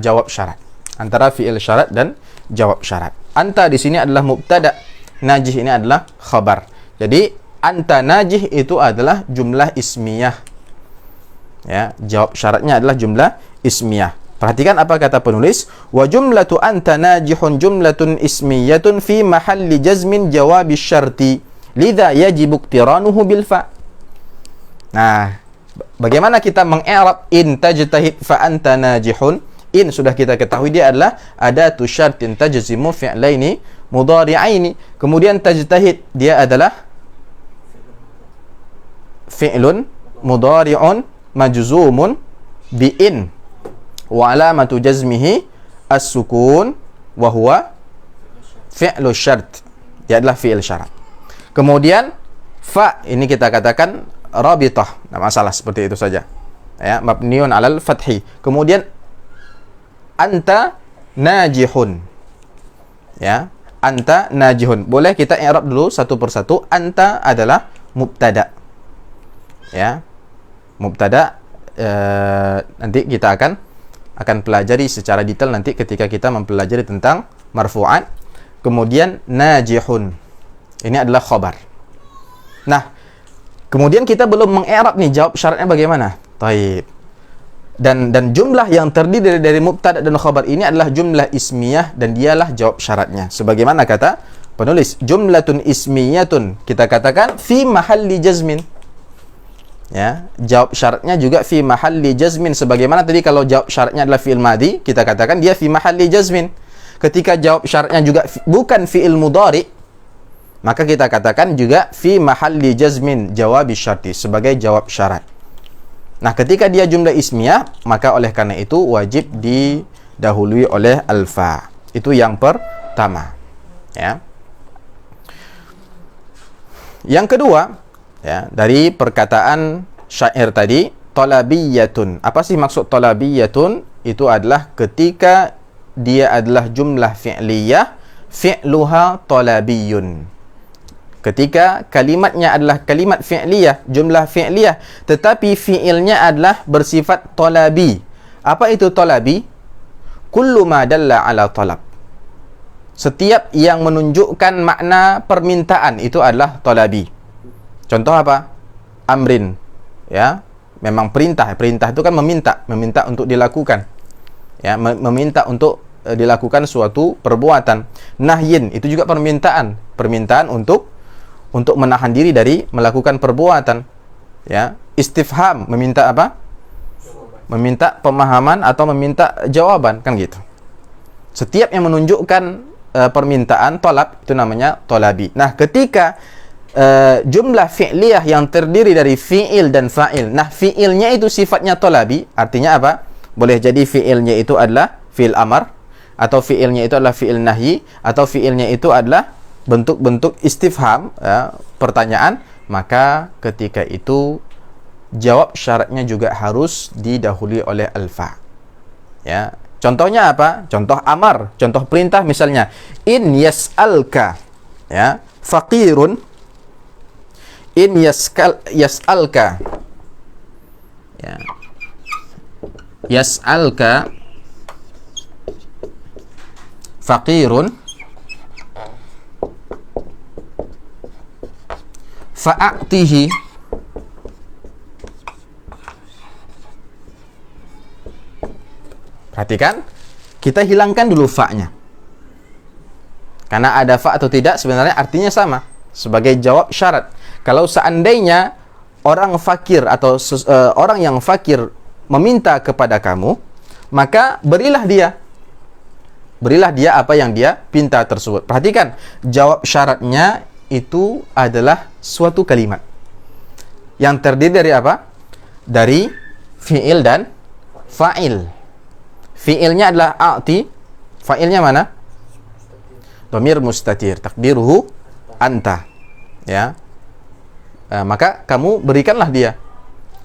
jawab syarat. Antara fi'il syarat dan jawab syarat. Anta di sini adalah mubtada, najih ini adalah khabar. Jadi anta najih itu adalah jumlah ismiyah. Ya, jawab syaratnya adalah jumlah ismiyah. Perhatikan apa kata penulis, wa jumlatu anta najihun jumlatun ismiyatun fi mahalli jazmin jawabi syarti lidha yajibu iqtiranuhu bil fa. Nah, bagaimana kita mengi'rab in tajtahid fa anta najihun? In sudah kita ketahui dia adalah adatu syartin tajzimu fi'laini mudhari'aini. Kemudian tajtahid dia adalah fi'lun mudhari'un majzumun bi in wa alamatu jazmihi as-sukun wa huwa fi'lu syart. Dia adalah fi'il syarat. Kemudian fa ini kita katakan rabithah. Nah, masalah seperti itu saja. Ya, mabniun 'alal fathi. Kemudian anta najihun. Ya, anta najihun. Boleh kita i'rab dulu satu persatu. Anta adalah mubtada. Ya. Mubtada nanti kita akan pelajari secara detail nanti ketika kita mempelajari tentang marfu'at. Kemudian najihun. Ini adalah khabar. Nah, kemudian kita belum mengi'rab nih jawab syaratnya bagaimana? Taib. Dan jumlah yang terdiri dari mubtada dan khabar ini adalah jumlah ismiyah dan dialah jawab syaratnya. Sebagaimana kata penulis, jumlatun ismiyatun kita katakan fi mahalli jazmin. Ya, jawab syaratnya juga fi mahalli jazmin. Sebagaimana tadi kalau jawab syaratnya adalah fi'il madhi, kita katakan dia fi mahalli jazmin. Ketika jawab syaratnya juga bukan fi'il mudhari, maka kita katakan juga fi mahalli jazmin jawabi syarti sebagai jawab syarat. Nah, ketika dia jumlah ismiyah, maka oleh karena itu wajib didahului oleh alfa. Itu yang pertama. Ya. Yang kedua, ya, dari perkataan syair tadi, talabiyatun. Apa sih maksud talabiyatun? Itu adalah ketika dia adalah jumlah fi'liyah, fi'luha talabiyun. Ketika kalimatnya adalah kalimat fi'liyah, jumlah fi'liyah, tetapi fi'ilnya adalah bersifat talabi. Apa itu talabi? Kullu ma dalla ala talab. Setiap yang menunjukkan makna permintaan itu adalah talabi. Contoh apa? Amrin. Ya, memang perintah. Perintah itu kan meminta untuk dilakukan. Ya, meminta untuk dilakukan suatu perbuatan. Nahyin itu juga permintaan untuk menahan diri dari melakukan perbuatan. Ya, istifham meminta apa? Meminta pemahaman atau meminta jawaban, kan gitu. Setiap yang menunjukkan permintaan talab itu namanya talabi. Nah, ketika jumlah fi'liyah yang terdiri dari fi'il dan fa'il. Nah, fi'ilnya itu sifatnya talabi, artinya apa? Boleh jadi fi'ilnya itu adalah fi'il amar, atau fi'ilnya itu adalah fi'il nahyi, atau fi'ilnya itu adalah bentuk-bentuk istifham, ya, pertanyaan. Maka ketika itu jawab syaratnya juga harus didahului oleh alfa. Ya, contohnya apa? Contoh amar, contoh perintah misalnya in yas'alka. Ya, faqirun in yas'alka, ya, yas'alka faqirun fa'atihi. Perhatikan, kita hilangkan dulu fa-nya. Karena ada fa atau tidak sebenarnya artinya sama sebagai jawab syarat. Kalau seandainya orang fakir atau orang yang fakir meminta kepada kamu, maka berilah dia apa yang dia pinta tersebut. Perhatikan, jawab syaratnya itu adalah suatu kalimat yang terdiri dari apa? Dari fi'il dan fa'il. Fi'ilnya adalah a'ti, fa'ilnya mana? Dhamir mustatir, takdiruhu anta. Ya. Maka kamu berikanlah dia.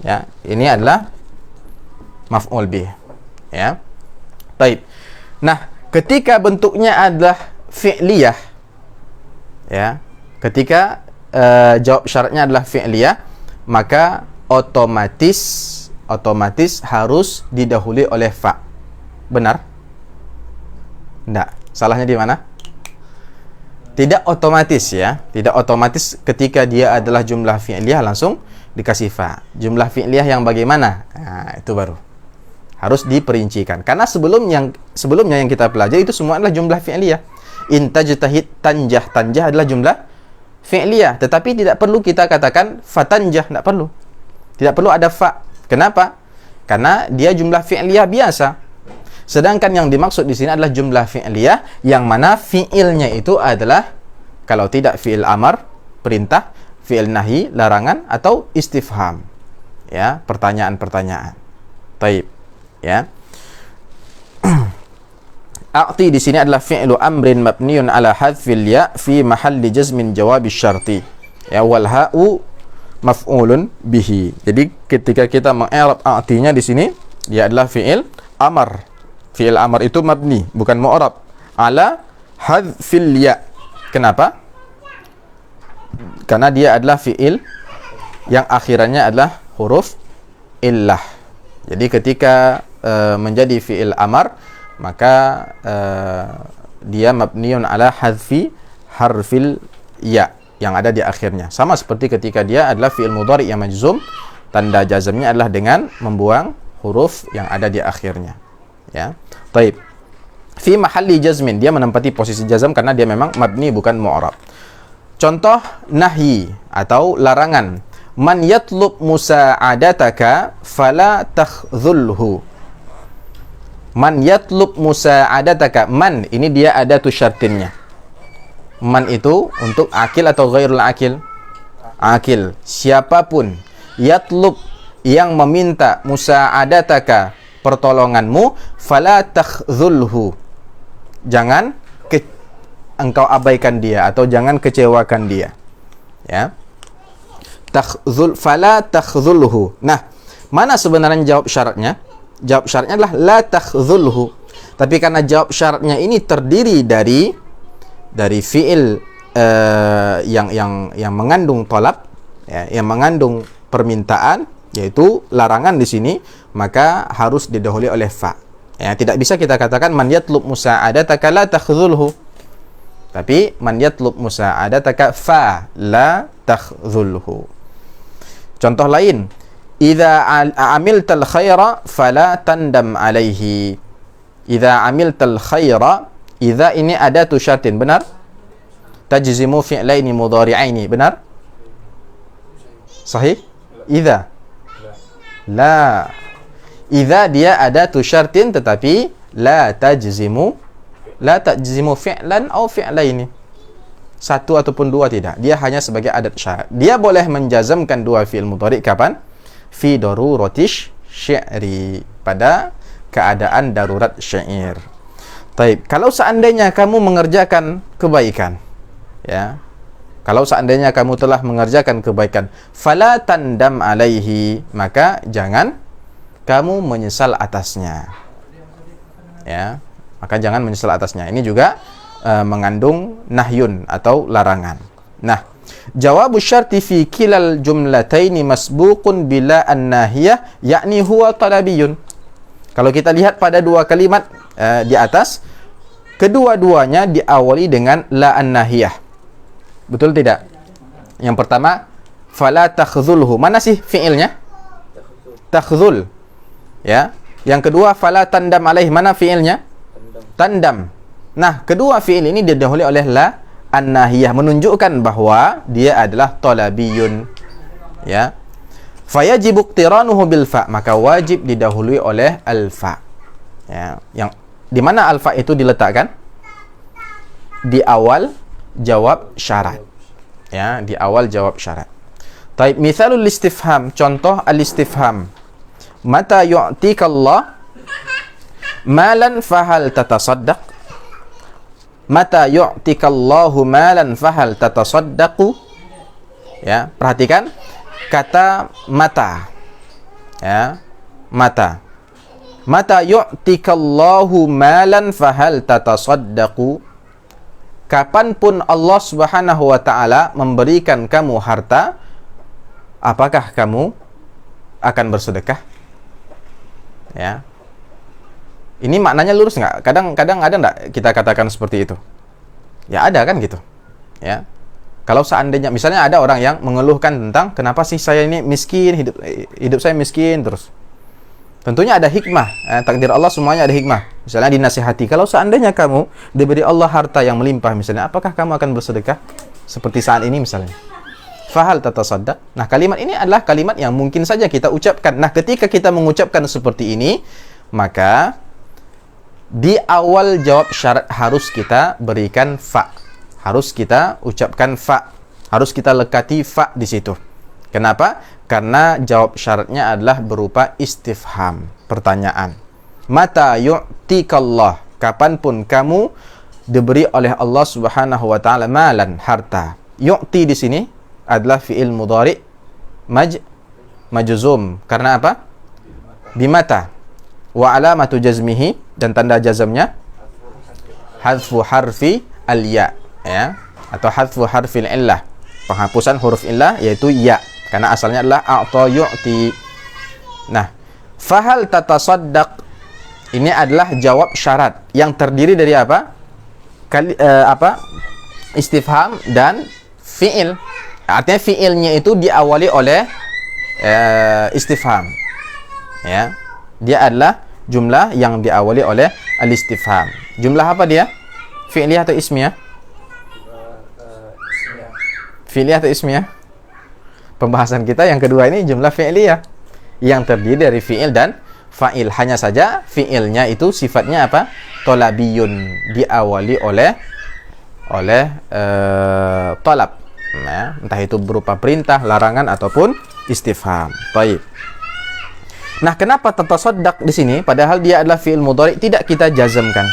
Ya, ini adalah maf'ul bih. Ya. Baik. Nah, ketika bentuknya adalah fi'liyah, ya, ketika jawab syaratnya adalah fi'liyah, maka otomatis harus didahului oleh fa. Benar? Enggak. Salahnya di mana? Tidak otomatis, ya. Tidak otomatis ketika dia adalah jumlah fi'liyah langsung dikasih fa. Jumlah fi'liyah yang bagaimana? Nah, itu baru harus diperincikan. Karena sebelumnya yang kita pelajari itu semua adalah jumlah fi'liyah. In tajtahid tanjah. Tanjah adalah jumlah fi'liyah, tetapi tidak perlu kita katakan fatanjah, tidak perlu. Tidak perlu ada fa. Kenapa? Karena dia jumlah fi'liyah biasa. Sedangkan yang dimaksud di sini adalah jumlah fi'liyah yang mana fi'ilnya itu adalah kalau tidak fi'il amar, perintah, fi'il nahi, larangan, atau istifham. Ya, pertanyaan-pertanyaan. Taib. Ya. A'ti di sini adalah fi'lu amrin mabniun ala hadfil ya fi mahalli jazmin jawab syarti. Ya, wal ha'u maf'ulun bihi. Jadi ketika kita mengi'rab a'tinya di sini, dia adalah fi'il amar. Fi'il amar itu mabni, bukan mu'rab, ala hadfil ya. Kenapa? Karena dia adalah fi'il yang akhirannya adalah huruf illah. Jadi ketika menjadi fi'il amar, maka dia mabniun ala hadfi harfil ya yang ada di akhirnya. Sama seperti ketika dia adalah fi'il mudhari yang majzum, tanda jazmnya adalah dengan membuang huruf yang ada di akhirnya. Ya. Taib. Fi mahalli jazmin, dia menempati posisi jazm karena dia memang mabni bukan mu'rab. Contoh nahyi atau larangan. Man yatlub musa'adataka fala takhdhulhu. Man yatlub musa'adataka. Man ini dia adatu syartinnya. Man itu untuk akil atau ghairul akil? Akil. Siapapun yatlub yang meminta musa'adataka, pertolonganmu, fala takhdhulhu. Jangan engkau abaikan dia atau jangan kecewakan dia. Ya. Fala takhdhulhu. Nah, mana sebenarnya jawab syaratnya? Jawab syaratnya adalah la takhdhulhu. Tapi karena jawab syaratnya ini terdiri dari fiil yang mengandung talab, ya, yang mengandung permintaan, yaitu larangan di sini, maka harus didahului oleh fa. Ya, tidak bisa kita katakan man yatlub musa'adataka la takhdhulhu. Tapi man yatlub musa'adataka fa la takhdhulhu. Contoh lain, idza amiltal khaira fala tandam alaihi. Idza amiltal khaira, idza ini adatu syartin, benar? Tajzimu fi'laini mudhari'aini, benar? Sahih? Idza. La. Idza dia adatu syartin tetapi la tajzimu fi'lan atau fi'laini. Satu ataupun dua tidak. Dia hanya sebagai adat syarat. Dia boleh menjazamkan dua fi'il mudhari' kapan? Fi daruratish syi'ri, pada keadaan darurat syair. Taib. Kalau seandainya kamu mengerjakan kebaikan, ya. Kalau seandainya kamu telah mengerjakan kebaikan, fala tandam alaihi, maka jangan kamu menyesal atasnya. Ya, maka jangan menyesal atasnya. Ini juga mengandung nahyun atau larangan. Nah, jawab syarti fi kilal jumlataini masbuqun bila an-nahiyah, yakni huwa talabiyun. Kalau kita lihat pada dua kalimat di atas, kedua-duanya diawali dengan la an-nahiyah. Betul tidak? Yang pertama, fala takhzulhu. Mana sih fi'ilnya? Takhzul. Ya. Yang kedua, fala tandam alaih. Mana fi'ilnya? Tandam. Nah, kedua fi'il ini didahului oleh la an-nahiyah, menunjukkan bahwa dia adalah talabiyun. Ya. Fayajibu iqtiranuhu bil fa, maka wajib didahului oleh al-fa. Ya. Yang di mana al-fa itu diletakkan? Di awal jawab syarat. Ya, di awal jawab syarat. Taib, mithalul istifham, contoh al-istifham. Mata yu'tika Allah malan fahal tatasaddaq? Mata yu'tika Allahu malan fahal tatasaddaqu? Ya, perhatikan kata mata. Ya, mata. Mata yu'tika Allahu malan fahal tatasaddaqu? Kapanpun Allah Subhanahu wa ta'ala memberikan kamu harta, apakah kamu akan bersedekah? Ya. Ini maknanya lurus nggak? Kadang-kadang ada nggak kita katakan seperti itu? Ya ada kan gitu. Ya. Kalau seandainya misalnya ada orang yang mengeluhkan tentang kenapa sih saya ini miskin, hidup saya miskin terus. Tentunya ada hikmah. Takdir Allah semuanya ada hikmah. Misalnya dinasihati, kalau seandainya kamu diberi Allah harta yang melimpah misalnya, apakah kamu akan bersedekah? Seperti saat ini misalnya. Fahal tatasaddaq. Nah, kalimat ini adalah kalimat yang mungkin saja kita ucapkan. Nah, ketika kita mengucapkan seperti ini, maka di awal jawab syarat harus kita berikan fa. Harus kita ucapkan fa. Harus kita lekati fa di situ. Kenapa? Karena jawab syaratnya adalah berupa istifham, pertanyaan. Mata yu'tikallah, kapanpun kamu diberi oleh Allah Subhanahu wa ta'ala malan, harta. Yu'ti di sini adalah fi'il mudhari majzum. Karena apa? Bimata. Wa alamatu jazmihi, dan tanda jazamnya hadfu harfi al-ya, ya, atau hadfu harfil illah, penghapusan huruf illah yaitu ya, karena asalnya adalah a'ta yu'ti. Nah, fahal tatasaddaq ini adalah jawab syarat yang terdiri dari apa? Istifham dan fi'il. Artinya fi'ilnya itu diawali oleh istifham. Ya. Dia adalah jumlah yang diawali oleh al-istifham. Jumlah apa dia? Fi'liyah atau ismiyah? Fi'liyah atau ismiyah? Pembahasan kita yang kedua ini jumlah fi'liyah yang terdiri dari fi'il dan fa'il. Hanya saja fi'ilnya itu sifatnya apa? Tolabiyun, diawali oleh talab. Nah, entah itu berupa perintah, larangan ataupun istifham. Baik. Nah, kenapa tatasaddaq di sini padahal dia adalah fi'il mudhari tidak kita jazamkan?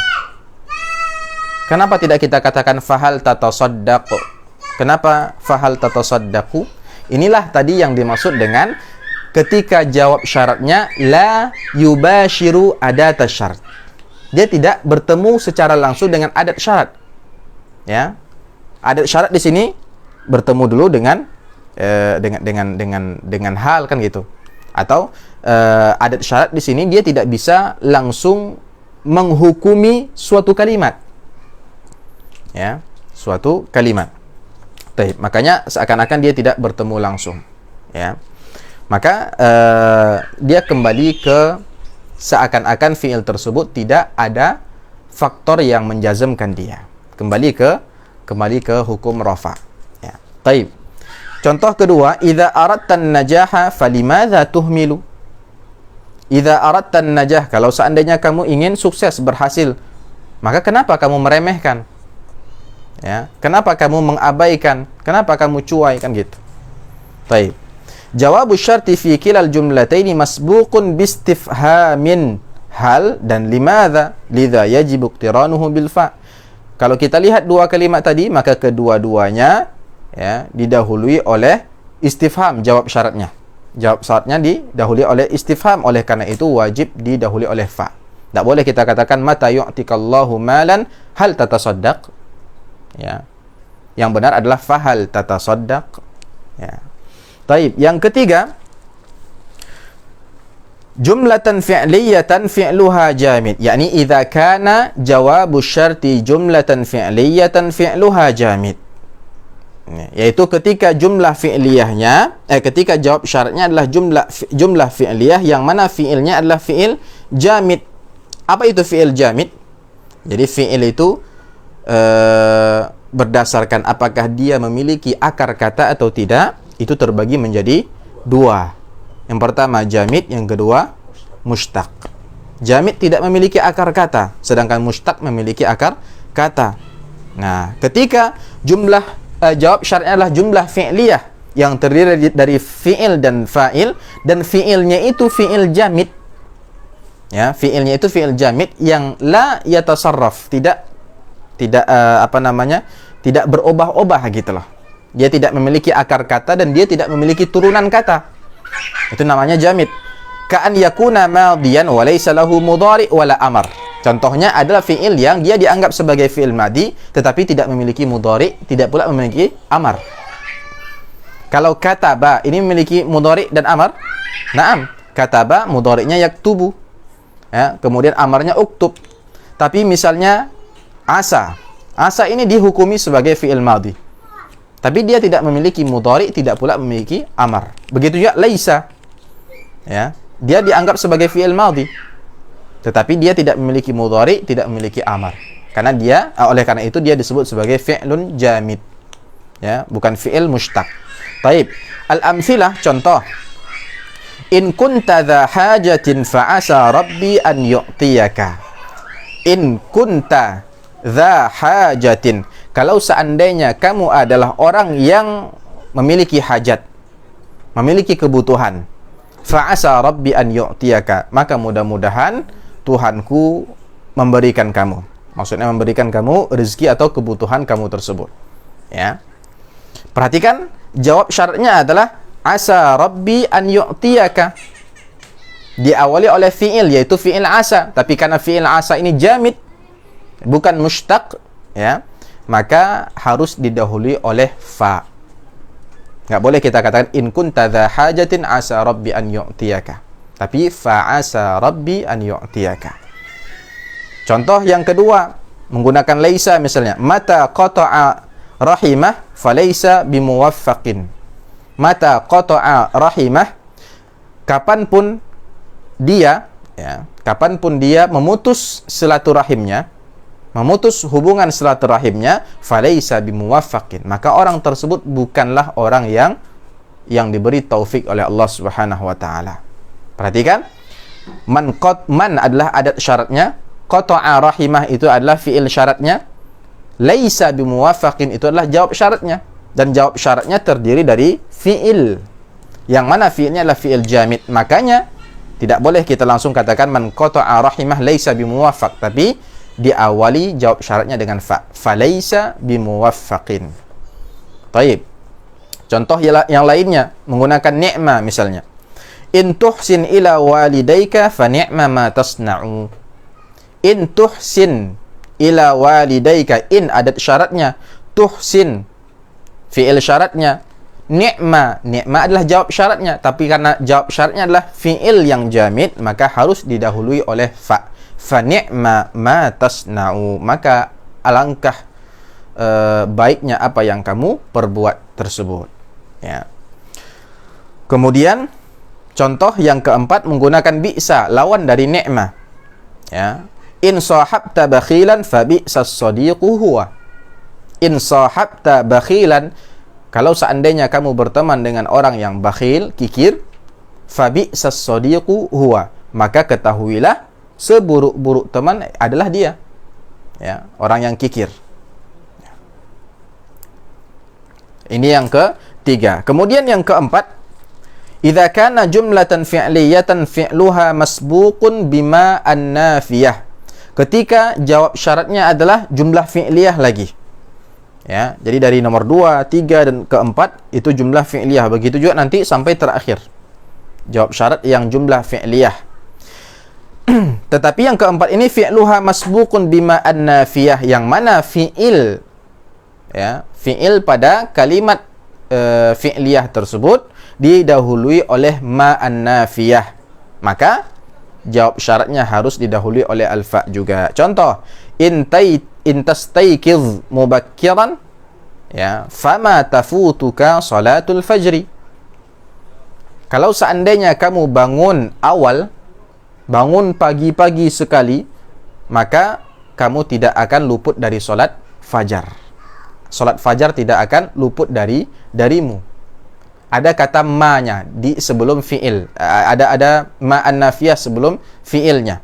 Kenapa tidak kita katakan fahal tatasaddaq? Kenapa fahal tatasaddaqu? Inilah tadi yang dimaksud dengan ketika jawab syaratnya la yubashiru adat syarat. Dia tidak bertemu secara langsung dengan adat syarat. Ya. Adat syarat di sini bertemu dulu dengan hal kan gitu. Atau adat syarat di sini dia tidak bisa langsung menghukumi suatu kalimat. Ya, suatu kalimat. Baik, makanya seakan-akan dia tidak bertemu langsung. Ya. Maka dia kembali ke seakan-akan fi'il tersebut tidak ada faktor yang menjazmkan dia. Kembali ke hukum rafa. Ya. Baik. Contoh kedua, idza aradtan najaha falimadza tuhmilu? Idza aradtan najah, kalau seandainya kamu ingin sukses, berhasil, maka kenapa kamu meremehkan? Ya, kenapa kamu mengabaikan? Kenapa kamu cuai kan gitu? Baik. Jawabu syarti fi kilal jumlataini masbuqun bistifhamin hal dan limadza lidza yajibu iqtiranuhu bil fa. Kalau kita lihat dua kalimat tadi, maka kedua-duanya ya didahului oleh istifham, jawab syaratnya. Jawab syaratnya didahului oleh istifham, oleh karena itu wajib didahului oleh fa. Tak boleh kita katakan mata yu'tikallahu malan hal tatasaddaq. Ya. Yang benar adalah fahal tatasaddaq. Ya. Taib. Yang ketiga, jumlatan fi'liyatan fi'luha jamid. Yakni idza kana jawabu syarti jumlatan fi'liyatan fi'luha jamid. Yaitu ketika jumlah fi'liyahnya ketika jawab syaratnya adalah jumlah fi'liyah yang mana fi'ilnya adalah fi'il jamid. Apa itu fi'il jamid? Jadi fi'il itu berdasarkan apakah dia memiliki akar kata atau tidak, itu terbagi menjadi dua. Yang pertama jamid, yang kedua mushtaq. Jamid tidak memiliki akar kata, sedangkan mushtaq memiliki akar kata. Nah, ketika jumlah jawab syaratnya adalah jumlah fi'liyah yang terdiri dari fi'il dan fa'il, dan fi'ilnya itu fi'il jamid. Ya, fi'ilnya itu fi'il jamid yang la yatasarraf, tidak tidak berubah-ubah gitu loh. Dia tidak memiliki akar kata dan dia tidak memiliki turunan kata. Itu namanya jamid. Ka'an yakuna madiyan wa laysa lahu mudhari' wala amar. Contohnya adalah fi'il yang dia dianggap sebagai fi'il madi tetapi tidak memiliki mudhari', tidak pula memiliki amar. Kalau kataba ini memiliki mudhari' dan amar? Naam, kataba mudhari'nya yaktubu. Ya, kemudian amarnya uktub. Tapi misalnya asa ini dihukumi sebagai fi'il madhi, tapi dia tidak memiliki mudhari', tidak pula memiliki amar. Begitu juga laisa. Ya, dia dianggap sebagai fi'il madhi, tetapi dia tidak memiliki mudhari', tidak memiliki amar. Oleh karena itu dia disebut sebagai fi'lun jamid. Ya, bukan fi'il mushtaq. Baik. Al-amtsilah, contoh. In kunta dha hajatin fa'asa rabbi an yu'tiyaka. In kunta dha hajatin. Kalau seandainya kamu adalah orang yang memiliki hajat, memiliki kebutuhan, fa'asa rabbi an yu'tiyaka, maka mudah-mudahan Tuhanku memberikan kamu. Maksudnya memberikan kamu rezeki atau kebutuhan kamu tersebut. Ya. Perhatikan, jawab syaratnya adalah asa rabbi an yu'tiyaka. Diawali oleh fi'il, yaitu fi'il asa. Tapi karena fi'il asa ini jamid, bukan mushtaq, ya, maka harus didahului oleh fa. Nggak boleh kita katakan in kunta dha hajatin asa rabbi an yu'tiyaka, tapi fa asa rabbi an yu'tiyaka. Contoh yang kedua menggunakan laisa, misalnya mata qata'a rahimah falaysa bimuwaffaqin. Mata qata'a rahimah, kapanpun dia memutus silaturahimnya, memutus hubungan silaturahimnya, falaysa bimuwaffaqin, maka orang tersebut bukanlah orang yang diberi taufik oleh Allah Subhanahu wa taala. Perhatikan, man adalah adat syaratnya, qata'a rahimah itu adalah fi'il syaratnya, laisa bimuwaffaqin itu adalah jawab syaratnya, dan jawab syaratnya terdiri dari fi'il yang mana fi'ilnya adalah fi'il jamid. Makanya tidak boleh kita langsung katakan man qata'a rahimah laisa bimuwaffaq, tapi diawali jawab syaratnya dengan fa, falaysa bimuwaffaqin. Baik. Contoh yang lainnya menggunakan ni'ma, misalnya in tuhsin ila walidayka fa ni'ma ma tasna'u. In tuhsin ila walidayka, in adat syaratnya, tuhsin fi'il syaratnya, ni'ma adalah jawab syaratnya, tapi karena jawab syaratnya adalah fi'il yang jamid, maka harus didahului oleh fa. Fa ni'ma ma tasna'u, maka alangkah baiknya apa yang kamu perbuat tersebut. Ya. Kemudian contoh yang keempat menggunakan bi'sa, lawan dari ni'ma. Ya. In sahabta bakhilan fa bi'sas sadiqu huwa. In sahabta bakhilan, kalau seandainya kamu berteman dengan orang yang bakhil, kikir, fa bi'sas sadiqu huwa, maka ketahuilah seburuk-buruk teman adalah dia. Ya, orang yang kikir. Ini yang ketiga. Kemudian yang keempat, idza kana jumlatan fi'liyatan fi'luha masbuqun bima an-nafiyah. Ketika jawab syaratnya adalah jumlah fi'liyah lagi. Ya, jadi dari nomor 2, 3 dan keempat itu jumlah fi'liyah. Begitu juga nanti sampai terakhir. Jawab syarat yang jumlah fi'liyah. Tetapi yang keempat ini fi'luha masbuqun bima an-nafiyah, yang mana fi'il ya, fi'il pada kalimat fi'liyah tersebut didahului oleh ma an-nafiyah, maka jawab syaratnya harus didahului oleh al-fa juga. Contoh, in tastayqiz mubakkiran, ya, fama tafutuka salatul fajri. Kalau seandainya kamu bangun awal, bangun pagi-pagi sekali, maka kamu tidak akan luput dari solat fajar. Solat fajar tidak akan luput darimu. Ada kata ma-nya di sebelum fi'il. Ada ma an-nafiyah sebelum fi'ilnya.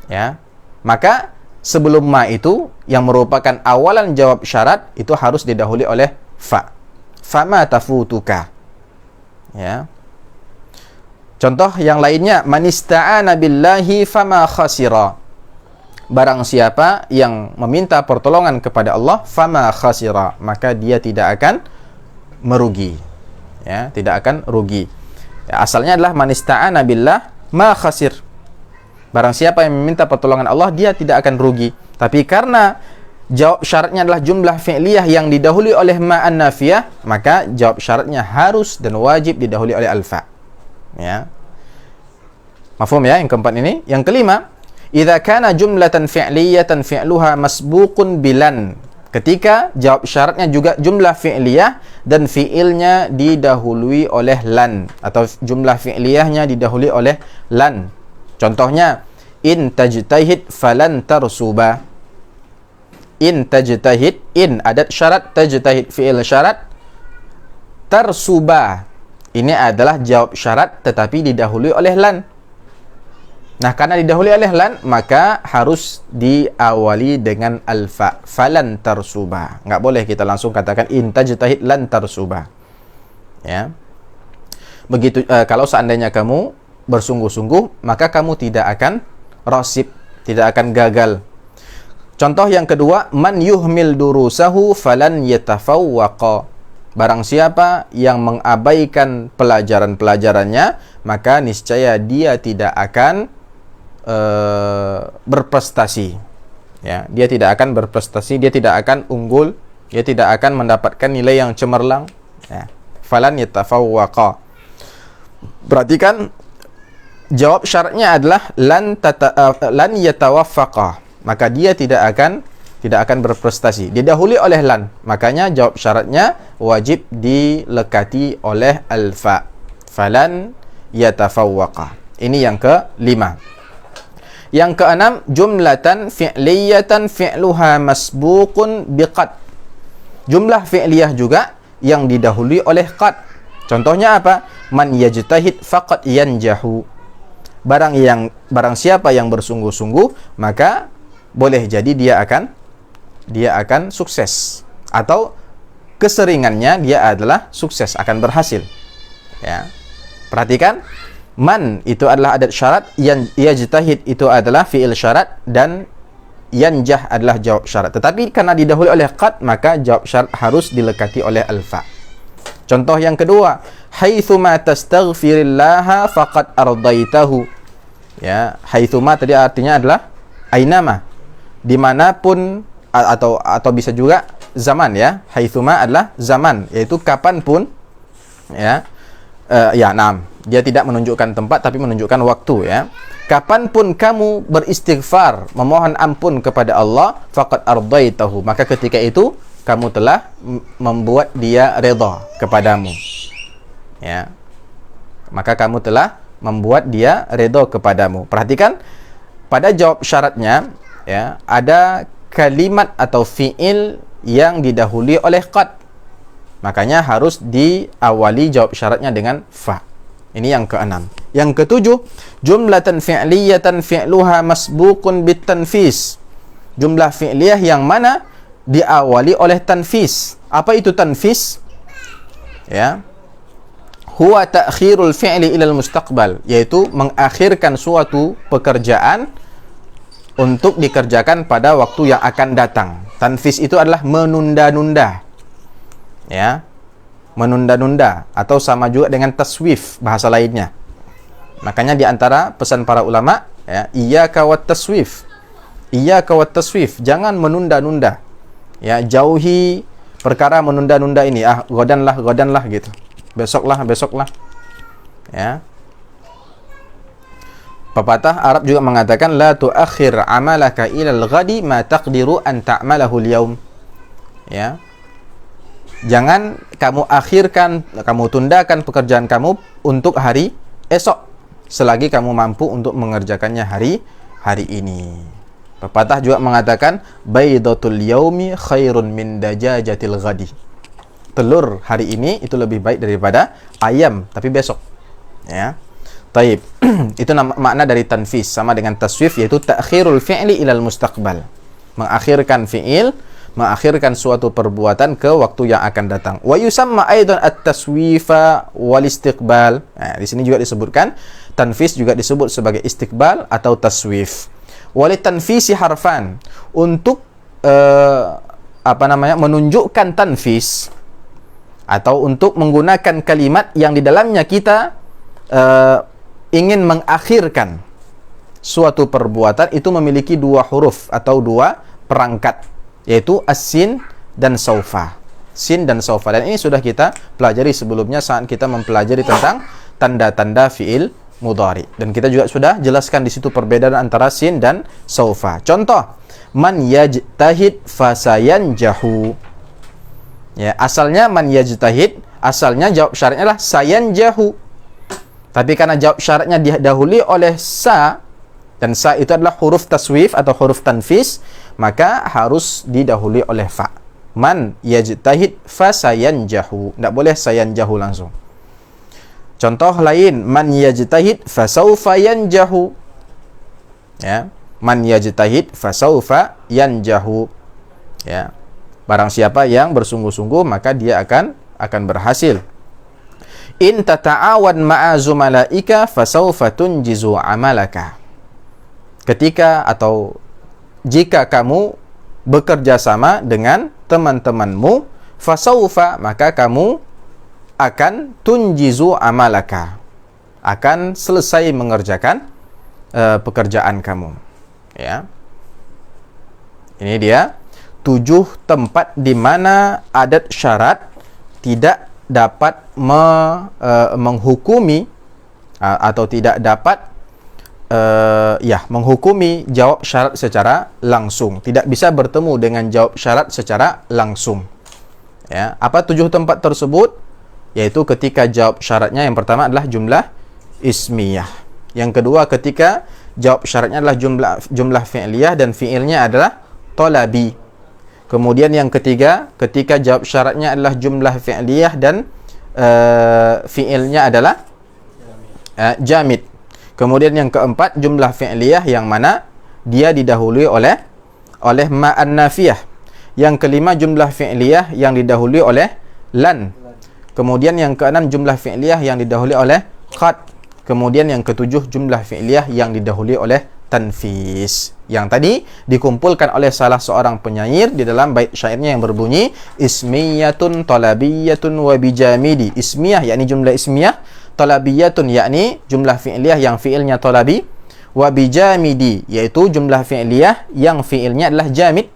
Ya. Maka sebelum ma itu yang merupakan awalan jawab syarat itu harus didahului oleh fa. Fama tafutuka. Ya. Contoh yang lainnya, manista'ana billahi fama khasira. Barang siapa yang meminta pertolongan kepada Allah, fama khasira, maka dia tidak akan merugi. Ya, tidak akan rugi. Ya, asalnya adalah manista'ana billah ma khasir. Barang siapa yang meminta pertolongan Allah, dia tidak akan rugi. Tapi karena jawab syaratnya adalah jumlah fi'liyah yang didahului oleh ma an-nafiyah, maka jawab syaratnya harus dan wajib didahului oleh al-fa. Ya. Mafhum ya yang keempat ini? Yang kelima, idza kana jumlatan fi'liyatan fi'luha masbuqun bilan. Ketika jawab syaratnya juga jumlah fi'liyah dan fi'ilnya didahului oleh lan, atau jumlah fi'liyahnya didahului oleh lan. Contohnya, in tajtahid falan tarsuba. In tajtahid, in adat syarat, tajtahid fi'il syarat, tarsuba ini adalah jawab syarat tetapi didahului oleh lan. Nah, karena didahului oleh lan, maka harus diawali dengan alfa. Falan tarsuba. Enggak boleh kita langsung katakan in tajtahid lan tarsuba. Ya. Begitu kalau seandainya kamu bersungguh-sungguh, maka kamu tidak akan rasib, tidak akan gagal. Contoh yang kedua, man yuhmil durusahu falan yatafawwaqa. Barang siapa yang mengabaikan pelajaran-pelajarannya, maka niscaya dia tidak akan berprestasi. Ya, dia tidak akan berprestasi, dia tidak akan unggul, dia tidak akan mendapatkan nilai yang cemerlang. Ya. Falan yatafawwaqa. Perhatikan, jawab syaratnya adalah lan yatawaffaqa. Maka dia tidak akan berprestasi. Didahului oleh lan. Makanya jawab syaratnya wajib dilekati oleh alfa. Falan yatafawwaqa. Ini yang kelima. Yang keenam, jumlatan fi'liyatan fi'luha masbuqun biqad. Jumlah fi'liyah juga yang didahului oleh qad. Contohnya apa? Man yajtahid faqad yanjahu. Barang siapa yang bersungguh-sungguh, maka boleh jadi dia akan sukses, atau keseringannya dia adalah sukses, akan berhasil. Ya. Perhatikan, man itu adalah adat syarat, yajtahid itu adalah fi'il syarat, dan yanjah adalah jawab syarat. Tetapi karena didahului oleh qad, maka jawab syarat harus dilekati oleh alfa. Contoh yang kedua, haitsuma tastaghfirillaha faqad ardaitahu. Ya, haitsuma tadi artinya adalah ainama, dimanapun, atau bisa juga zaman, ya. Haitsuma adalah zaman, yaitu kapanpun, ya. Dia tidak menunjukkan tempat tapi menunjukkan waktu, ya. Kapanpun kamu beristighfar, memohon ampun kepada Allah, faqad ardaitahu, maka ketika itu kamu telah membuat dia redha kepadamu. Ya. Maka kamu telah membuat dia redha kepadamu. Perhatikan, pada jawab syaratnya, ya, ada kalimat atau fi'il yang didahului oleh qad. Makanya harus diawali jawab syaratnya dengan fa. Ini yang keenam. Yang ketujuh, jumlatan fi'liyatan fi'luha masbuqun bitanfis. Jumlah fi'liyah yang mana diawali oleh tanfis. Apa itu tanfis? Ya. Huwa ta'khirul fi'li ilal mustaqbal, yaitu mengakhirkan suatu pekerjaan untuk dikerjakan pada waktu yang akan datang. Tanfis itu adalah menunda-nunda. Ya. Menunda-nunda, atau sama juga dengan taswif bahasa lainnya. Makanya di antara pesan para ulama, ya, iyyaka wat taswif. Iyyaka wat taswif, jangan menunda-nunda. Ya, jauhi perkara menunda-nunda ini. Godanlah gitu. Besoklah. Ya. Pepatah Arab juga mengatakan la tuakhir amalaka ilal ghadi ma taqdiru an ta'malahu al-yaum. Ya. Jangan kamu tundakan pekerjaan kamu untuk hari esok selagi kamu mampu untuk mengerjakannya hari ini. Pepatah juga mengatakan baidatul yaumi khairun min dajajatil ghadi. Telur hari ini itu lebih baik daripada ayam tapi besok. Ya. Taib. Itu makna dari tanfis, sama dengan taswif, yaitu ta'khirul fi'li ilal mustaqbal. Mengakhirkan suatu perbuatan ke waktu yang akan datang. Wa yusamma aidan at-taswifa wal istiqbal. Nah, di sini juga disebutkan tanfis juga disebut sebagai istiqbal atau taswif. Walit tanfisi harfan. Untuk menunjukkan tanfis atau untuk menggunakan kalimat yang di dalamnya kita ingin mengakhirkan suatu perbuatan, itu memiliki dua huruf atau dua perangkat, yaitu as-sin dan saufa. Sin dan saufa. Dan ini sudah kita pelajari sebelumnya saat kita mempelajari tentang tanda-tanda fi'il mudhari. Dan kita juga sudah jelaskan di situ perbedaan antara sin dan saufa. Contoh, man yajtahid fasayanjahu. Ya, asalnya man yajtahid, asalnya jawab syaratnya adalah sayanjahu. Tapi karena jawab syaratnya didahului oleh sa, dan sa itu adalah huruf taswif atau huruf tanfis, maka harus didahului oleh fa. Man yajtahid fa sayanjahu. Tidak boleh sayanjahu langsung. Contoh lain, man yajtahid fa sawfa yanjahu. Ya, man yajtahid fa sawfa yanjahu. Ya. Barang siapa yang bersungguh-sungguh maka dia akan berhasil. In tata'awan ma'a zumalaika fasawfa tunjizu amalaka. Ketika atau jika kamu bekerja sama dengan teman-temanmu, fasawfa, maka kamu akan tunjizu amalaka, akan selesai mengerjakan pekerjaan kamu. Ya. Ini dia 7 tempat di mana adat syarat tidak dapat menghukumi atau tidak dapat menghukumi jawab syarat secara langsung. Tidak bisa bertemu dengan jawab syarat secara langsung. Ya, apa 7 tempat tersebut? Yaitu ketika jawab syaratnya yang pertama adalah jumlah ismiyah. Yang kedua ketika jawab syaratnya adalah jumlah fi'liyah dan fi'ilnya adalah talabi. Kemudian yang ketiga, ketika jawab syaratnya adalah jumlah fi'liyah dan fi'ilnya adalah jamid. Kemudian yang keempat, jumlah fi'liyah yang mana dia didahului oleh ma'an nafiyah. Yang kelima, jumlah fi'liyah yang didahului oleh lan. Kemudian yang keenam, jumlah fi'liyah yang didahului oleh qad. Kemudian yang ketujuh, jumlah fi'liyah yang didahului oleh tanfis. Yang tadi dikumpulkan oleh salah seorang penyair di dalam bait syairnya yang berbunyi ismiyatun talabiyatun wa bijamidi. Ismiyah yakni jumlah ismiyah, talabiyatun yakni jumlah fi'liyah yang fi'ilnya talabi, wa bijamidi yaitu jumlah fi'liyah yang fi'ilnya adalah jamid,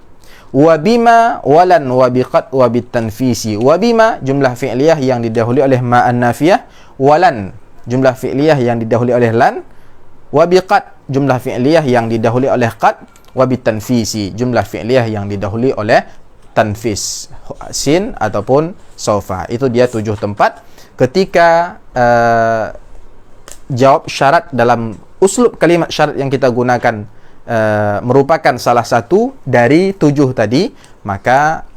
wa bima walan wa biqad wa bitanfisi. Wa bima jumlah fi'liyah yang didahului oleh ma'an nafiyah, walan jumlah fi'liyah yang didahului oleh lan, wa biqad jumlah fi'liyah yang didahului oleh qad, wa bitanfisi jumlah fi'liyah yang didahului oleh tanfis, sin ataupun saufa. Itu dia 7 tempat ketika jawab syarat dalam uslub kalimat syarat yang kita gunakan merupakan salah satu dari 7 tadi, maka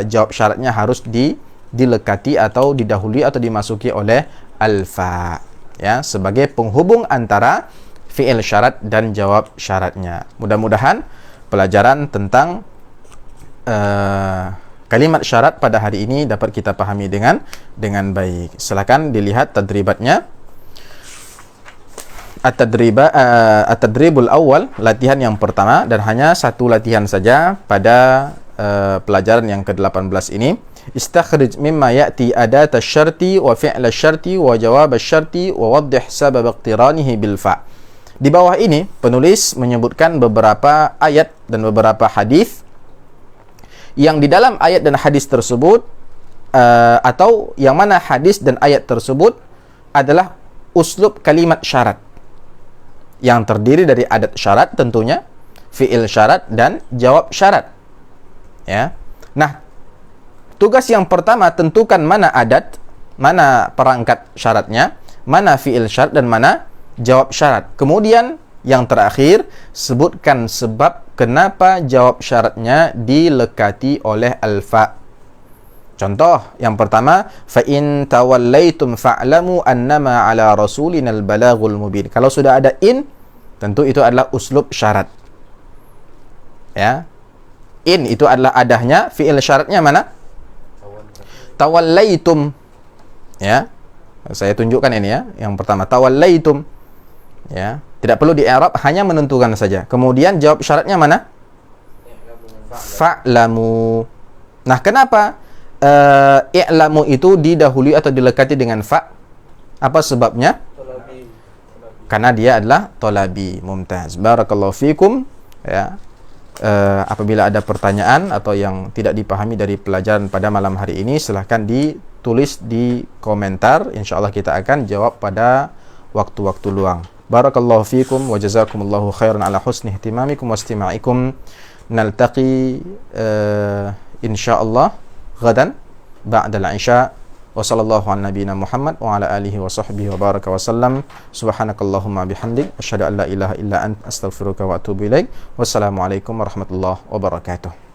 jawab syaratnya harus dilekati atau didahului atau dimasuki oleh alfa, ya, sebagai penghubung antara fi'il syarat dan jawab syaratnya. Mudah-mudahan pelajaran tentang kalimat syarat pada hari ini dapat kita pahami dengan baik. Silakan dilihat tadribatnya. At-tadribul awal, latihan yang pertama, dan hanya satu latihan saja pada pelajaran yang ke-18 ini. Istakhrij mimma ya'ti adat asy-syarti wa fi'l asy-syarti wa jawab asy-syarti wa waddih sabab iqtiranihi bil fa'. Di bawah ini penulis menyebutkan beberapa ayat dan beberapa hadis yang di dalam ayat dan hadis tersebut atau yang mana hadis dan ayat tersebut adalah uslub kalimat syarat yang terdiri dari adat syarat tentunya, fi'il syarat dan jawab syarat. Ya. Nah, tugas yang pertama tentukan mana adat, mana perangkat syaratnya, mana fi'il syarat dan mana jawab syarat. Kemudian yang terakhir, sebutkan sebab kenapa jawab syaratnya dilekati oleh al-fa. Contoh yang pertama, fa in tawallaitum fa'lamu annama ala rasulina al-balaghul mubin. Kalau sudah ada in, tentu itu adalah uslub syarat. Ya. In itu adalah adahnya, fi'il syaratnya mana? Tawallaitum. Ya. Saya tunjukkan ini ya. Yang pertama, tawallaitum. Ya. Tidak perlu di-i'rab, hanya menentukan saja. Kemudian jawab syaratnya mana? Fa'lamu. Nah, kenapa i'lamu itu didahului atau dilekati dengan fa? Apa sebabnya? Tolabi. Karena dia adalah tolabi. Mumtaz. Barakallahu fikum. Ya. Apabila ada pertanyaan atau yang tidak dipahami dari pelajaran pada malam hari ini, silahkan ditulis di komentar. InsyaAllah kita akan jawab pada waktu-waktu luang. Barakallahu fikum wa jazakumullahu khairan ala husni ihtimamikum wa istima'ikum. Naltaqi insyaallah ghadan ba'da al-isya. Wa sallallahu ala nabiyyina Muhammad wa ala alihi wa sahbihi wa baraka wa sallam. Subhanakallahumma bihamdik asyhadu an la ilaha illa anta astaghfiruka wa atubu ilaik. Wassalamualaikum warahmatullahi wabarakatuh.